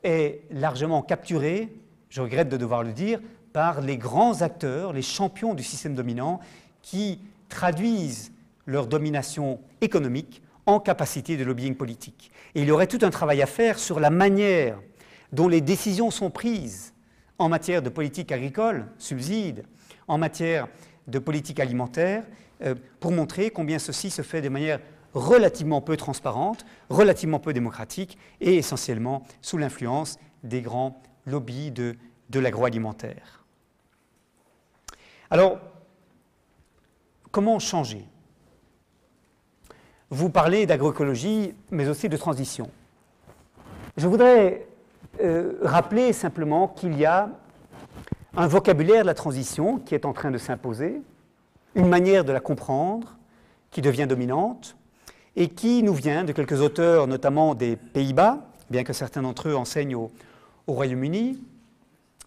est largement capturé, je regrette de devoir le dire, par les grands acteurs, les champions du système dominant, qui traduisent leur domination économique en capacité de lobbying politique. Et il y aurait tout un travail à faire sur la manière dont les décisions sont prises en matière de politique agricole, subsides, en matière de politique alimentaire, pour montrer combien ceci se fait de manière relativement peu transparente, relativement peu démocratique et essentiellement sous l'influence des grands lobbies de l'agroalimentaire. Alors, comment changer ? Vous parlez d'agroécologie, mais aussi de transition. Je voudrais rappeler simplement qu'il y a un vocabulaire de la transition qui est en train de s'imposer, une manière de la comprendre qui devient dominante et qui nous vient de quelques auteurs, notamment des Pays-Bas, bien que certains d'entre eux enseignent au Royaume-Uni,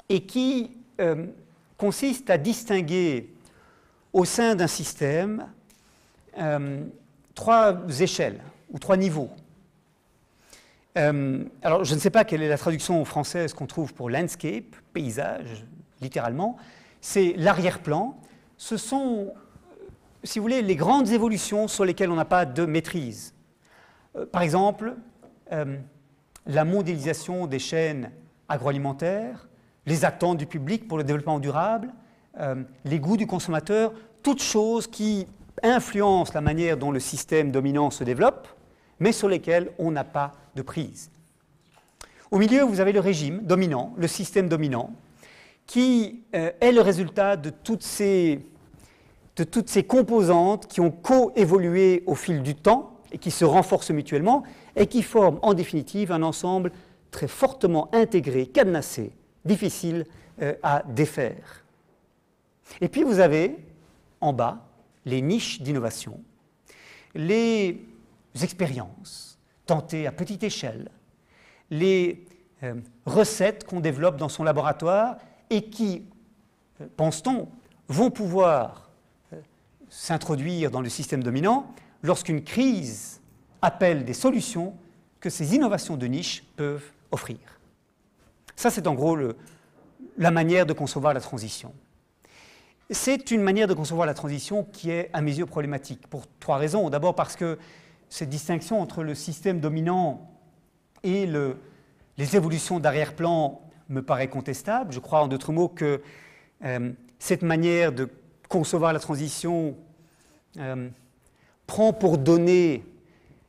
et qui consiste à distinguer au sein d'un système trois échelles ou trois niveaux. Alors, je ne sais pas quelle est la traduction française qu'on trouve pour landscape, paysage, littéralement. C'est l'arrière-plan. Ce sont, si vous voulez, les grandes évolutions sur lesquelles on n'a pas de maîtrise. Par exemple, la mondialisation des chaînes agroalimentaires, les attentes du public pour le développement durable, les goûts du consommateur, toutes choses qui influencent la manière dont le système dominant se développe, mais sur lesquelles on n'a pas de prise. Au milieu, vous avez le régime dominant, le système dominant, qui est le résultat de toutes ces composantes qui ont coévolué au fil du temps et qui se renforcent mutuellement et qui forment en définitive un ensemble très fortement intégré, cadenassé difficile à défaire. Et puis vous avez en bas les niches d'innovation, les expériences tentées à petite échelle, les recettes qu'on développe dans son laboratoire et qui, pense-t-on, vont pouvoir s'introduire dans le système dominant lorsqu'une crise appelle des solutions que ces innovations de niche peuvent offrir. Ça, c'est en gros la manière de concevoir la transition. C'est une manière de concevoir la transition qui est, à mes yeux, problématique, pour 3 raisons. D'abord parce que cette distinction entre le système dominant et les évolutions d'arrière-plan me paraît contestable. Je crois, en d'autres mots, que cette manière de concevoir la transition prend pour données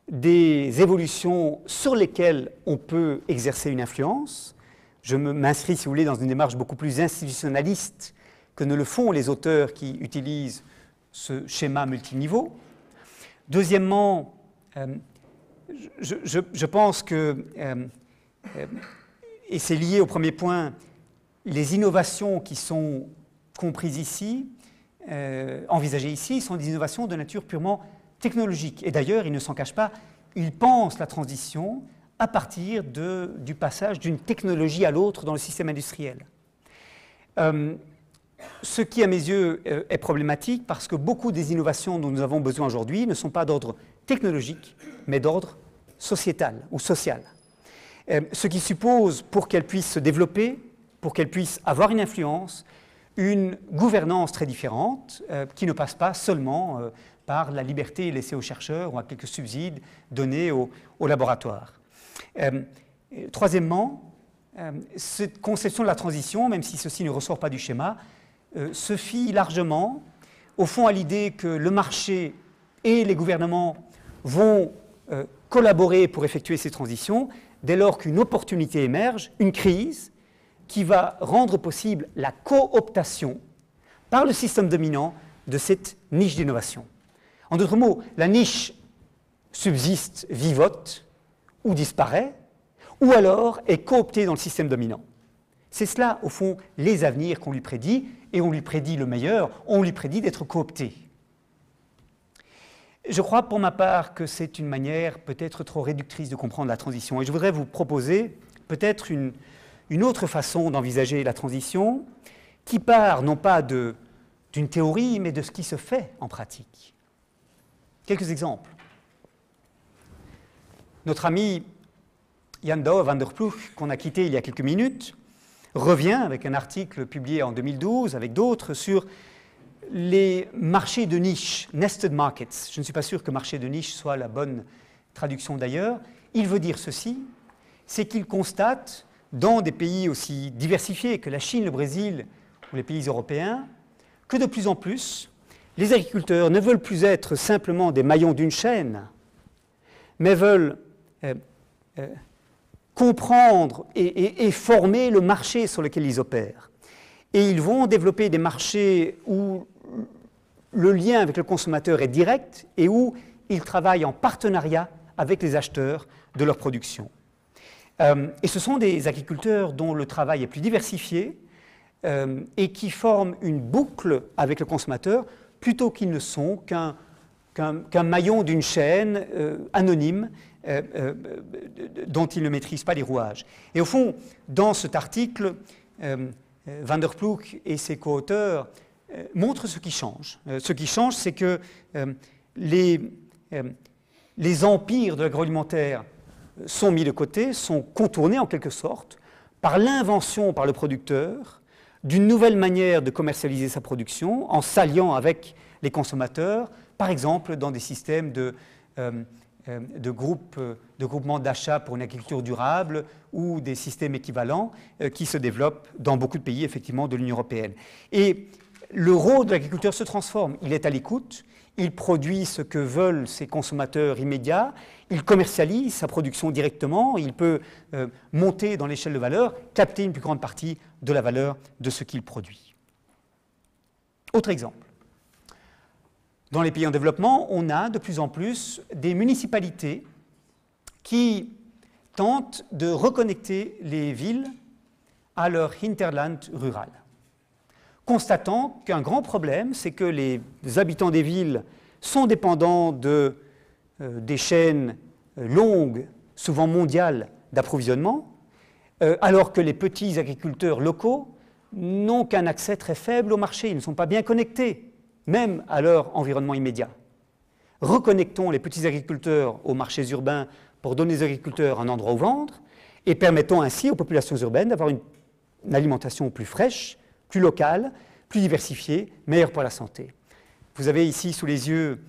des évolutions sur lesquelles on peut exercer une influence. Je m'inscris, si vous voulez, dans une démarche beaucoup plus institutionnaliste que ne le font les auteurs qui utilisent ce schéma multiniveau. Deuxièmement, je pense que, et c'est lié au premier point, les innovations qui sont comprises ici, envisagées ici, sont des innovations de nature purement technologique. Et d'ailleurs, il ne s'en cache pas, il pense la transition à partir du passage d'une technologie à l'autre dans le système industriel. Ce qui, à mes yeux, est problématique parce que beaucoup des innovations dont nous avons besoin aujourd'hui ne sont pas d'ordre technologique, mais d'ordre sociétal ou social. Ce qui suppose, pour qu'elles puissent se développer, pour qu'elles puissent avoir une influence, une gouvernance très différente qui ne passe pas seulement par la liberté laissée aux chercheurs ou à quelques subsides donnés aux laboratoires. Troisièmement, cette conception de la transition, même si ceci ne ressort pas du schéma, se fie largement, au fond, à l'idée que le marché et les gouvernements vont collaborer pour effectuer ces transitions dès lors qu'une opportunité émerge, une crise, qui va rendre possible la cooptation par le système dominant de cette niche d'innovation. En d'autres mots, la niche subsiste, vivote ou disparaît, ou alors est cooptée dans le système dominant. C'est cela, au fond, les avenirs qu'on lui prédit, et on lui prédit le meilleur, on lui prédit d'être coopté. Je crois pour ma part que c'est une manière peut-être trop réductrice de comprendre la transition, et je voudrais vous proposer peut-être une autre façon d'envisager la transition qui part non pas d'une théorie, mais de ce qui se fait en pratique. Quelques exemples. Notre ami Jan Douwe van der Ploeg, qu'on a quitté il y a quelques minutes, revient avec un article publié en 2012 avec d'autres sur les marchés de niche, nested markets. Je ne suis pas sûr que marché de niche soit la bonne traduction d'ailleurs. Il veut dire ceci, c'est qu'il constate dans des pays aussi diversifiés que la Chine, le Brésil ou les pays européens, que de plus en plus, les agriculteurs ne veulent plus être simplement des maillons d'une chaîne, mais veulent comprendre et former le marché sur lequel ils opèrent. Et ils vont développer des marchés où le lien avec le consommateur est direct et où ils travaillent en partenariat avec les acheteurs de leur production. Et ce sont des agriculteurs dont le travail est plus diversifié et qui forment une boucle avec le consommateur plutôt qu'ils ne sont qu'un maillon d'une chaîne anonyme dont ils ne maîtrisent pas les rouages. Et au fond, dans cet article, Van der Ploeg et ses co-auteurs montrent ce qui change. Ce qui change, c'est que les empires de l'agroalimentaire sont mis de côté, sont contournés en quelque sorte par l'invention par le producteur d'une nouvelle manière de commercialiser sa production en s'alliant avec les consommateurs, par exemple dans des systèmes de groupements d'achat pour une agriculture durable ou des systèmes équivalents qui se développent dans beaucoup de pays effectivement de l'Union européenne. Et le rôle de l'agriculteur se transforme, il est à l'écoute, il produit ce que veulent ses consommateurs immédiats, il commercialise sa production directement, il peut monter dans l'échelle de valeur, capter une plus grande partie de la valeur de ce qu'il produit. Autre exemple. Dans les pays en développement, on a de plus en plus des municipalités qui tentent de reconnecter les villes à leur hinterland rural, constatant qu'un grand problème, c'est que les habitants des villes sont dépendants des chaînes longues, souvent mondiales, d'approvisionnement, alors que les petits agriculteurs locaux n'ont qu'un accès très faible au marché, ils ne sont pas bien connectés, même à leur environnement immédiat. Reconnectons les petits agriculteurs aux marchés urbains pour donner aux agriculteurs un endroit où vendre, et permettons ainsi aux populations urbaines d'avoir une alimentation plus fraîche, plus locale, plus diversifiée, meilleure pour la santé. Vous avez ici sous les yeux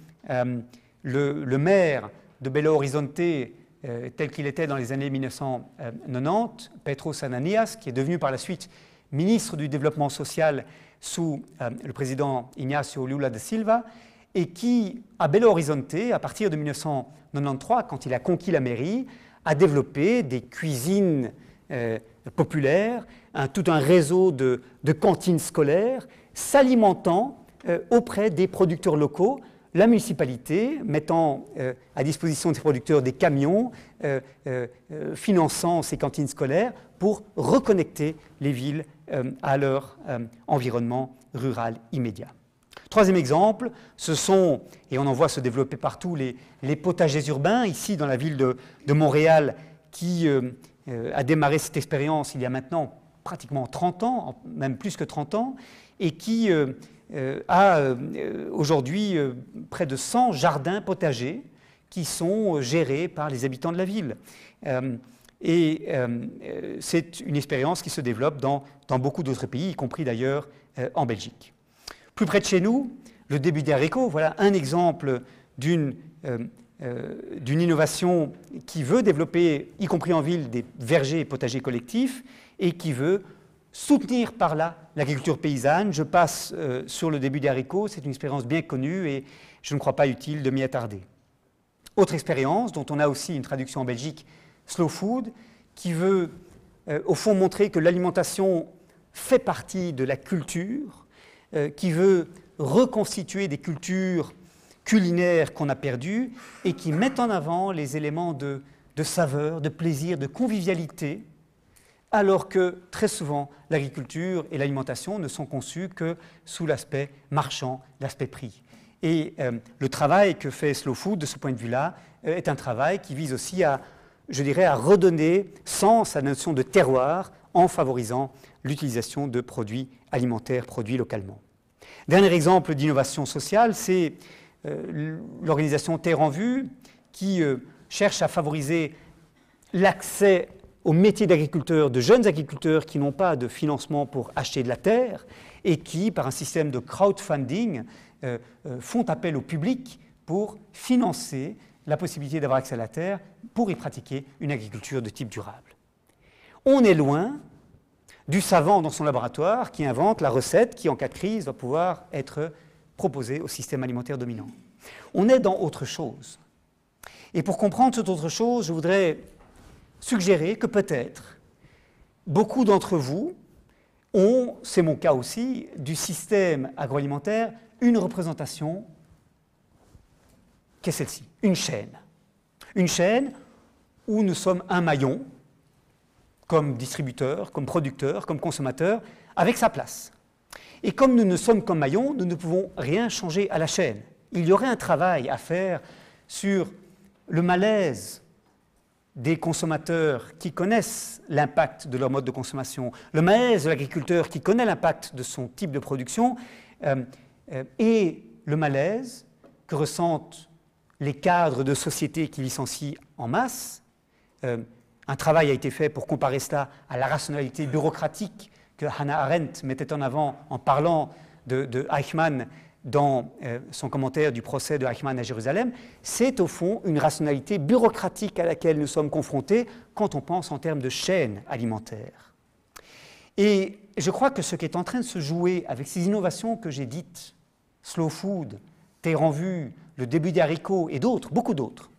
le maire de Belo Horizonte tel qu'il était dans les années 1990, Petros Ananias, qui est devenu par la suite ministre du Développement social sous le président Ignacio Lula da Silva, et qui, à Belo Horizonte, à partir de 1993, quand il a conquis la mairie, a développé des cuisines populaires, tout un réseau de cantines scolaires, s'alimentant auprès des producteurs locaux, la municipalité mettant à disposition de ces producteurs des camions, finançant ces cantines scolaires pour reconnecter les villes à leur environnement rural immédiat. Troisième exemple, ce sont, et on en voit se développer partout, les potagers urbains, ici dans la ville de Montréal, qui a démarré cette expérience il y a maintenant pratiquement 30 ans, même plus que 30 ans, et qui a aujourd'hui près de 100 jardins potagers qui sont gérés par les habitants de la ville. C'est une expérience qui se développe dans beaucoup d'autres pays, y compris d'ailleurs en Belgique. Plus près de chez nous, le début des haricots, voilà un exemple d'une innovation qui veut développer, y compris en ville, des vergers et potagers collectifs et qui veut soutenir par là l'agriculture paysanne. Je passe sur le début des haricots, c'est une expérience bien connue et je ne crois pas utile de m'y attarder. Autre expérience, dont on a aussi une traduction en Belgique, Slow Food, qui veut au fond montrer que l'alimentation fait partie de la culture, qui veut reconstituer des cultures culinaires qu'on a perdues et qui met en avant les éléments de saveur, de plaisir, de convivialité, alors que très souvent l'agriculture et l'alimentation ne sont conçues que sous l'aspect marchand, l'aspect prix. Et le travail que fait Slow Food de ce point de vue-là est un travail qui vise aussi à, je dirais, à redonner sens à la notion de terroir en favorisant l'utilisation de produits alimentaires produits localement. Dernier exemple d'innovation sociale, c'est l'organisation Terre en Vue qui cherche à favoriser l'accès aux métiers d'agriculteurs, de jeunes agriculteurs qui n'ont pas de financement pour acheter de la terre et qui, par un système de crowdfunding, font appel au public pour financer la possibilité d'avoir accès à la terre pour y pratiquer une agriculture de type durable. On est loin du savant dans son laboratoire qui invente la recette qui, en cas de crise, va pouvoir être proposée au système alimentaire dominant. On est dans autre chose. Et pour comprendre cette autre chose, je voudrais suggérer que peut-être beaucoup d'entre vous ont, c'est mon cas aussi, du système agroalimentaire, une représentation qui est celle-ci, une chaîne. Une chaîne où nous sommes un maillon, comme distributeur, comme producteur, comme consommateur, avec sa place. Et comme nous ne sommes qu'un maillon, nous ne pouvons rien changer à la chaîne. Il y aurait un travail à faire sur le malaise des consommateurs qui connaissent l'impact de leur mode de consommation, le malaise de l'agriculteur qui connaît l'impact de son type de production, et le malaise que ressentent les cadres de société qui licencient en masse. Un travail a été fait pour comparer cela à la rationalité bureaucratique que Hannah Arendt mettait en avant en parlant de Eichmann dans son commentaire du procès de Eichmann à Jérusalem. C'est au fond une rationalité bureaucratique à laquelle nous sommes confrontés quand on pense en termes de chaîne alimentaire. Et je crois que ce qui est en train de se jouer avec ces innovations que j'ai dites, Slow Food, Terre en Vue, le début des haricots et d'autres, beaucoup d'autres,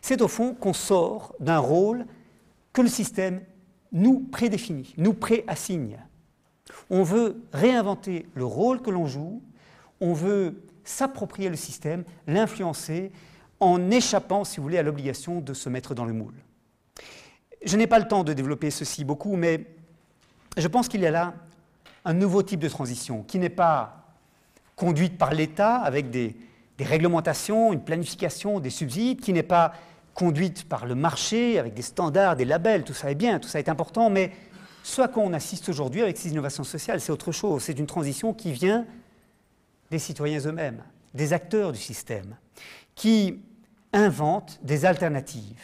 c'est au fond qu'on sort d'un rôle que le système nous prédéfinit, nous préassigne. On veut réinventer le rôle que l'on joue, on veut s'approprier le système, l'influencer, en échappant, si vous voulez, à l'obligation de se mettre dans le moule. Je n'ai pas le temps de développer ceci beaucoup, mais je pense qu'il y a là un nouveau type de transition qui n'est pas conduite par l'État avec des réglementations, une planification, des subsides, qui n'est pas conduite par le marché avec des standards, des labels, tout ça est bien, tout ça est important, mais ce à quoi on assiste aujourd'hui avec ces innovations sociales, c'est autre chose. C'est une transition qui vient des citoyens eux-mêmes, des acteurs du système, qui inventent des alternatives,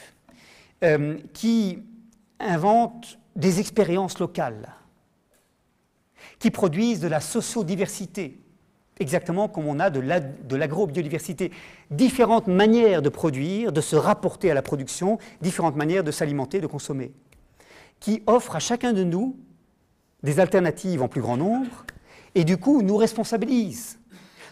qui inventent des expériences locales, qui produisent de la sociodiversité, exactement comme on a de l'agrobiodiversité. Différentes manières de produire, de se rapporter à la production, différentes manières de s'alimenter, de consommer, qui offrent à chacun de nous des alternatives en plus grand nombre, et du coup nous responsabilisent,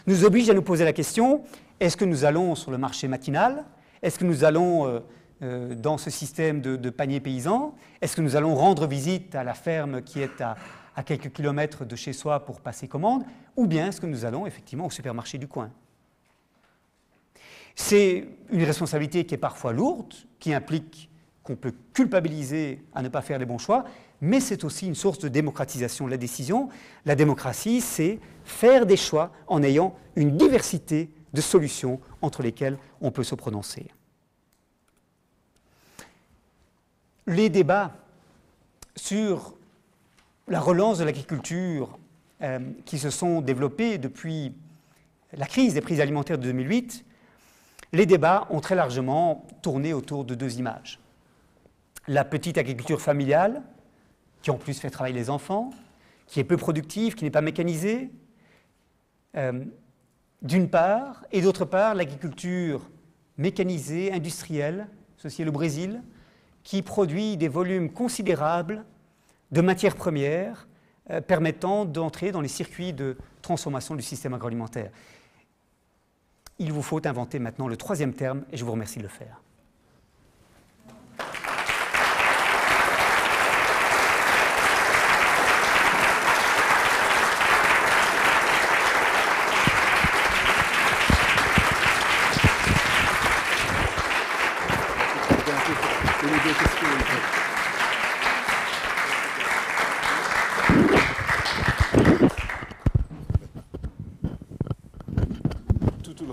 nous obligent à nous poser la question, est-ce que nous allons sur le marché matinal? Est-ce que nous allons dans ce système de panier paysan? Est-ce que nous allons rendre visite à la ferme qui est à quelques kilomètres de chez soi pour passer commande? Ou bien est-ce que nous allons effectivement au supermarché du coin? C'est une responsabilité qui est parfois lourde, qui implique qu'on peut culpabiliser à ne pas faire les bons choix, mais c'est aussi une source de démocratisation de la décision. La démocratie, c'est faire des choix en ayant une diversité de solutions entre lesquelles on peut se prononcer. Les débats sur la relance de l'agriculture qui se sont développés depuis la crise des prix alimentaires de 2008, les débats ont très largement tourné autour de deux images. La petite agriculture familiale, qui en plus fait travailler les enfants, qui est peu productive, qui n'est pas mécanisée, d'une part, et d'autre part, l'agriculture mécanisée, industrielle, ceci est le Brésil, qui produit des volumes considérables de matières premières permettant d'entrer dans les circuits de transformation du système agroalimentaire. Il vous faut inventer maintenant le troisième terme, et je vous remercie de le faire.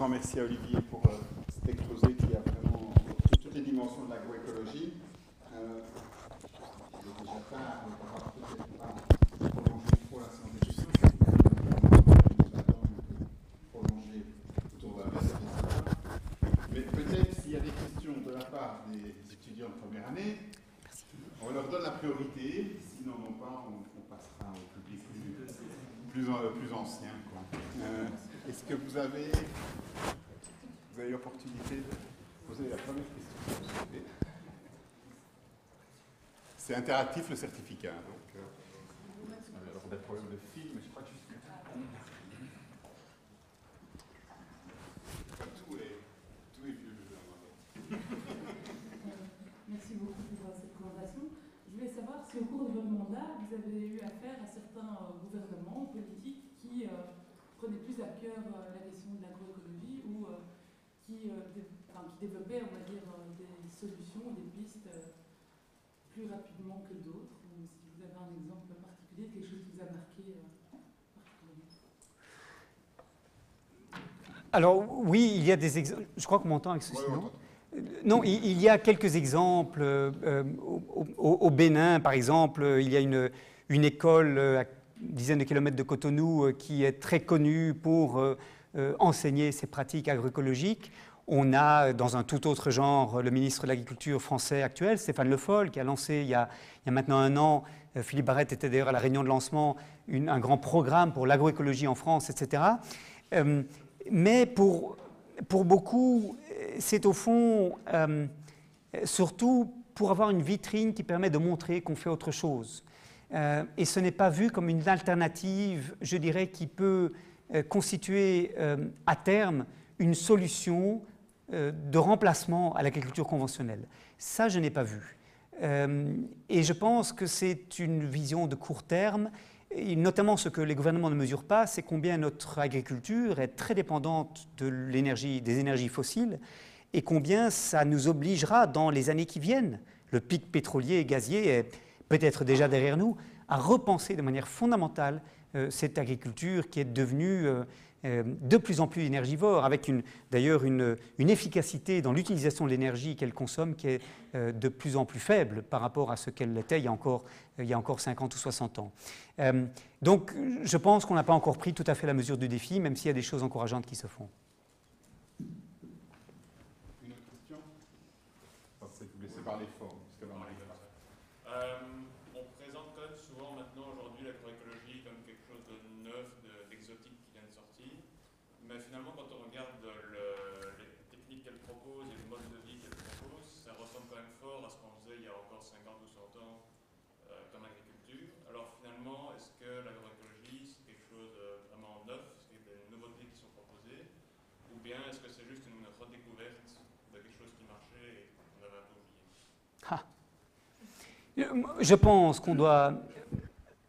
Merci à Olivier pour cet exposé qui a vraiment toutes les dimensions de l'agroécologie. Il est déjà tard, on ne pourra peut-être pas prolonger trop la séance des questions. Prolonger autour de la messe. Mais peut-être s'il y a des questions de la part des étudiants de première année, on leur donne la priorité. S'ils n'en ont pas, on passera au public plus ancien. Est-ce que vous avez l'opportunité de poser la première question? C'est interactif le certificat. Donc, alors on a des problèmes de fil, mais je crois que tout est vu. Merci beaucoup pour cette présentation. Je voulais savoir si au cours de votre mandat, vous avez eu affaire à certains gouvernements politiques qui prenaient plus à cœur la question de l'agroécologie ou qui développaient, on va dire, des solutions, des pistes plus rapidement que d'autres, ou si vous avez un exemple particulier, quelque chose qui vous a marqué particulièrement. Alors oui, il y a des exemples. Je crois qu'on m'entend avec ceci, non ? Non, il y a quelques exemples. Au Bénin, par exemple, il y a une école à une dizaine de kilomètres de Cotonou qui est très connue pour enseigner ces pratiques agroécologiques. On a, dans un tout autre genre, le ministre de l'Agriculture français actuel, Stéphane Le Foll, qui a lancé il y a maintenant un an, Philippe Barrette était d'ailleurs à la réunion de lancement, un grand programme pour l'agroécologie en France, etc. Mais pour beaucoup, c'est au fond surtout pour avoir une vitrine qui permet de montrer qu'on fait autre chose. Et ce n'est pas vu comme une alternative, je dirais, qui peut constituer à terme une solution de remplacement à l'agriculture conventionnelle. Ça, je n'ai pas vu. Et je pense que c'est une vision de court terme. Et notamment, ce que les gouvernements ne mesurent pas, c'est combien notre agriculture est très dépendante de des énergies fossiles et combien ça nous obligera dans les années qui viennent. Le pic pétrolier et gazier est peut-être déjà derrière nous, à repenser de manière fondamentale cette agriculture qui est devenue de plus en plus énergivore, avec d'ailleurs une efficacité dans l'utilisation de l'énergie qu'elle consomme qui est de plus en plus faible par rapport à ce qu'elle l'était il y a encore 50 ou 60 ans. Donc je pense qu'on n'a pas encore pris tout à fait la mesure du défi, même s'il y a des choses encourageantes qui se font. Une autre question? Je vais vous laisser parler fort. On présente quand même souvent maintenant aujourd'hui l'agroécologie comme quelque chose de neuf, d'exotique qui vient de sortir. Mais finalement, quand on regarde les techniques qu'elle propose et le mode de vie qu'elle propose, ça ressemble quand même fort à ce qu'on faisait il y a encore 50 ou 100 ans comme agriculture. Alors finalement, est-ce que l'agroécologie, c'est quelque chose de vraiment neuf? Est-ce qu'il y a des nouveautés qui sont proposées? Ou bien est-ce que c'est juste une redécouverte de quelque chose qui marchait et qu'on avait un peu oublié? Je pense qu'on doit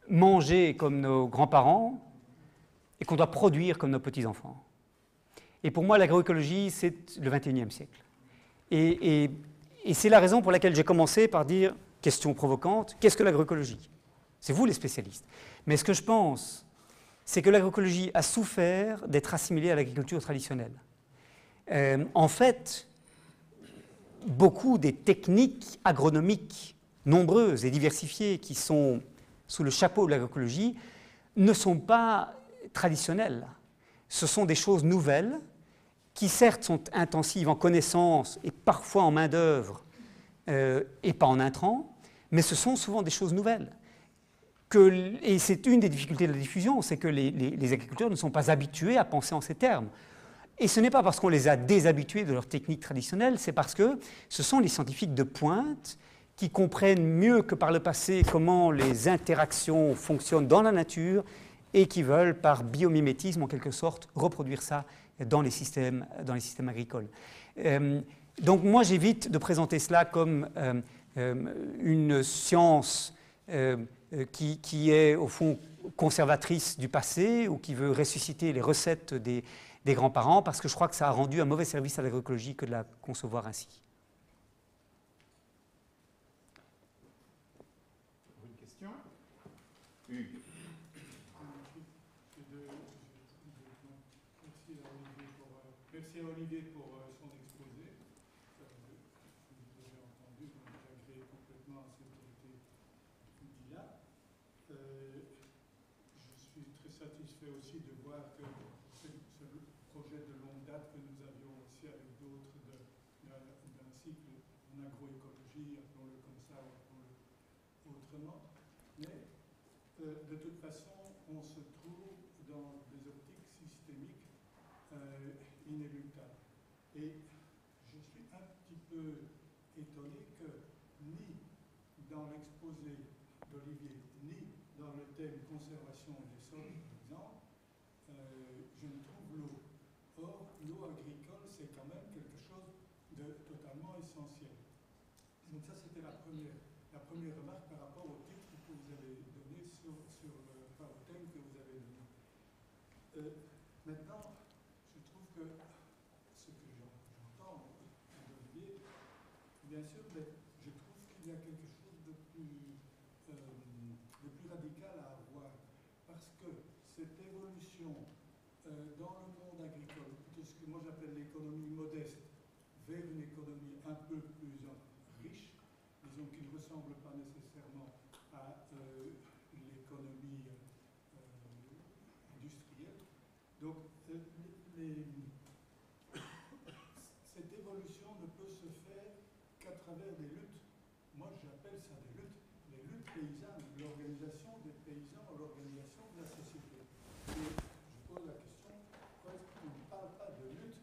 manger comme nos grands-parents et qu'on doit produire comme nos petits-enfants. Et pour moi, l'agroécologie, c'est le XXIe siècle. Et c'est la raison pour laquelle j'ai commencé par dire, question provocante, qu'est-ce que l'agroécologie? C'est vous les spécialistes. Mais ce que je pense, c'est que l'agroécologie a souffert d'être assimilée à l'agriculture traditionnelle. En fait, beaucoup des techniques agronomiques nombreuses et diversifiées qui sont sous le chapeau de l'agroécologie ne sont pas traditionnelles. Ce sont des choses nouvelles qui certes sont intensives en connaissances et parfois en main-d'œuvre et pas en intrants, mais ce sont souvent des choses nouvelles. Et c'est une des difficultés de la diffusion, c'est que les agriculteurs ne sont pas habitués à penser en ces termes. Et ce n'est pas parce qu'on les a déshabitués de leurs techniques traditionnelles, c'est parce que ce sont les scientifiques de pointe qui comprennent mieux que par le passé comment les interactions fonctionnent dans la nature et qui veulent, par biomimétisme en quelque sorte, reproduire ça dans les systèmes agricoles. Donc moi j'évite de présenter cela comme une science qui est au fond conservatrice du passé ou qui veut ressusciter les recettes des grands-parents, parce que je crois que ça a rendu un mauvais service à l'agroécologie que de la concevoir ainsi. Une question? Hugues. Merci à Olivier pour son exposé. Vous avez entendu, donc j'agrée complètement à ce qui a été dit là. Je suis très satisfait aussi de voir que ce projet de longue date que nous avions aussi avec d'autres d'un cycle en agroécologie, appelons-le comme ça, ou appelons-le autrement. Mais de toute façon, on se trouve dans des optiques systémiques inéluctables. Et je suis un petit peu étonné que ni dans l'exposé d'Olivier, ni dans le thème conservation des sols, par exemple, je ne trouve l'eau. Or, l'eau agricole, c'est quand même quelque chose de totalement essentiel. Donc ça, c'était la première remarque par rapport au titre que vous avez donné au thème que vous avez donné. Maintenant, je trouve que ce que j'entends d'Olivier, bien sûr, mais je trouve qu'il y a quelque chose de plus radical à avoir, parce que cette évolution dans le monde agricole, de ce que moi j'appelle l'économie modeste, vers une économie un peu plus riche, disons qui ne ressemble pas nécessairement à l'économie industrielle. Donc, cette évolution ne peut se faire qu'à travers des luttes. Moi, j'appelle ça des luttes. Les luttes paysannes, l'organisation des paysans, l'organisation de la société. Et je pose la question, pourquoi est-ce qu'on ne parle pas de lutte?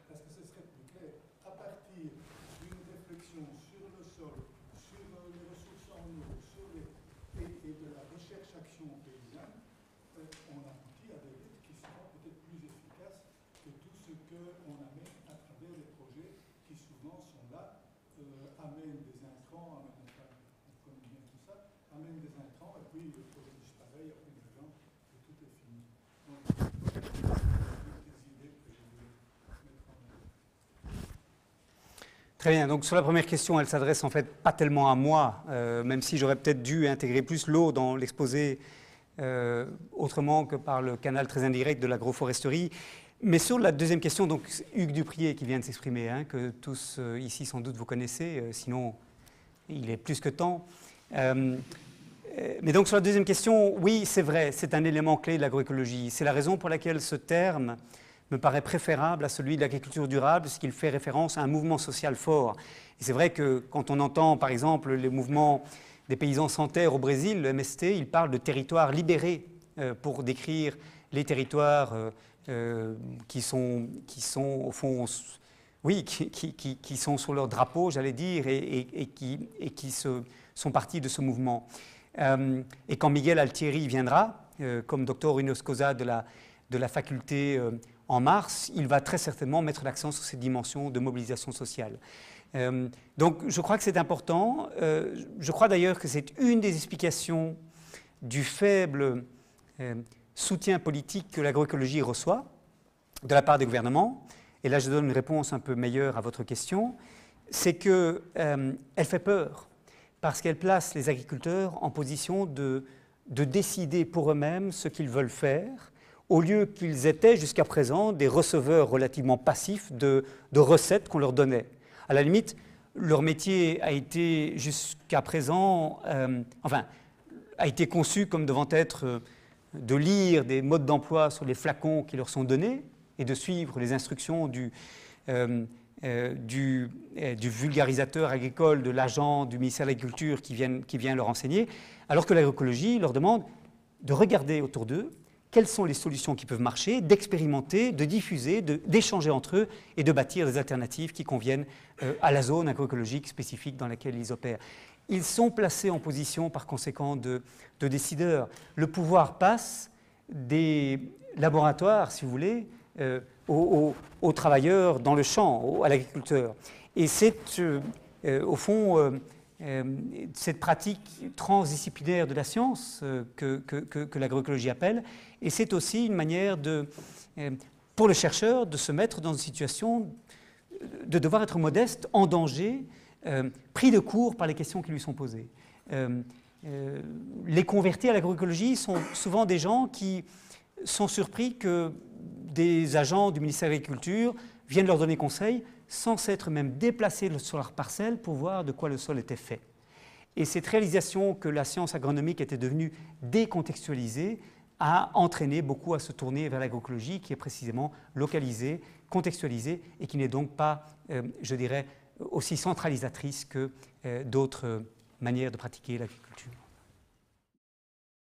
Parce que ce serait plus clair. À partir d'une réflexion sur le sol, sur les ressources en eau, et de la recherche-action paysanne, on aboutit à des luttes qui seront peut-être plus efficaces que tout ce qu'on amène à travers les projets qui souvent sont là, amènent des intrants, on connaît bien tout ça, amènent des intrants et puis le projet disparaît, il n'y a plus d'argent et tout est fini. Donc, des idées que je voulais mettre en œuvre. Très bien. Donc sur la première question, elle s'adresse en fait pas tellement à moi, même si j'aurais peut-être dû intégrer plus l'eau dans l'exposé autrement que par le canal très indirect de l'agroforesterie. Mais sur la deuxième question, donc Hugues Duprier qui vient de s'exprimer, hein, que tous ici sans doute vous connaissez, sinon il est plus que temps. Mais donc sur la deuxième question, oui, c'est vrai, c'est un élément clé de l'agroécologie. C'est la raison pour laquelle ce terme me paraît préférable à celui de l'agriculture durable, parce qu'il fait référence à un mouvement social fort. Et c'est vrai que quand on entend, par exemple, les mouvements des paysans sans terre au Brésil, le MST, il parle de territoires libérés pour décrire les territoires qui sont au fond, oui, qui sont sur leur drapeau, j'allais dire, et qui sont partis de ce mouvement. Et quand Miguel Altieri viendra, comme docteur honoris causa de la faculté en mars, il va très certainement mettre l'accent sur cette dimension de mobilisation sociale. Donc je crois que c'est important. Je crois d'ailleurs que c'est une des explications du faible soutien politique que l'agroécologie reçoit de la part des gouvernements. Et là je donne une réponse un peu meilleure à votre question. C'est qu'elle fait peur parce qu'elle place les agriculteurs en position de décider pour eux-mêmes ce qu'ils veulent faire, au lieu qu'ils étaient jusqu'à présent des receveurs relativement passifs de recettes qu'on leur donnait. À la limite, leur métier a été jusqu'à présent, a été conçu comme devant être de lire des modes d'emploi sur les flacons qui leur sont donnés et de suivre les instructions du vulgarisateur agricole, de l'agent du ministère de l'Agriculture qui vient leur enseigner, alors que l'agroécologie leur demande de regarder autour d'eux quelles sont les solutions qui peuvent marcher, d'expérimenter, de diffuser, d'échanger entre eux et de bâtir des alternatives qui conviennent à la zone agroécologique spécifique dans laquelle ils opèrent. Ils sont placés en position, par conséquent, de décideurs. Le pouvoir passe des laboratoires, si vous voulez, aux travailleurs dans le champ, à l'agriculteur. Et c'est, au fond, cette pratique transdisciplinaire de la science que l'agroécologie appelle, et c'est aussi une manière pour le chercheur de se mettre dans une situation de devoir être modeste, en danger, pris de court par les questions qui lui sont posées. Les convertis à l'agroécologie sont souvent des gens qui sont surpris que des agents du ministère de l'Agriculture viennent leur donner conseil sans s'être même déplacés sur leur parcelle pour voir de quoi le sol était fait. Et cette réalisation que la science agronomique était devenue décontextualisée a entraîné beaucoup à se tourner vers l'agroécologie qui est précisément localisée, contextualisée et qui n'est donc pas, je dirais, aussi centralisatrice que d'autres manières de pratiquer l'agriculture.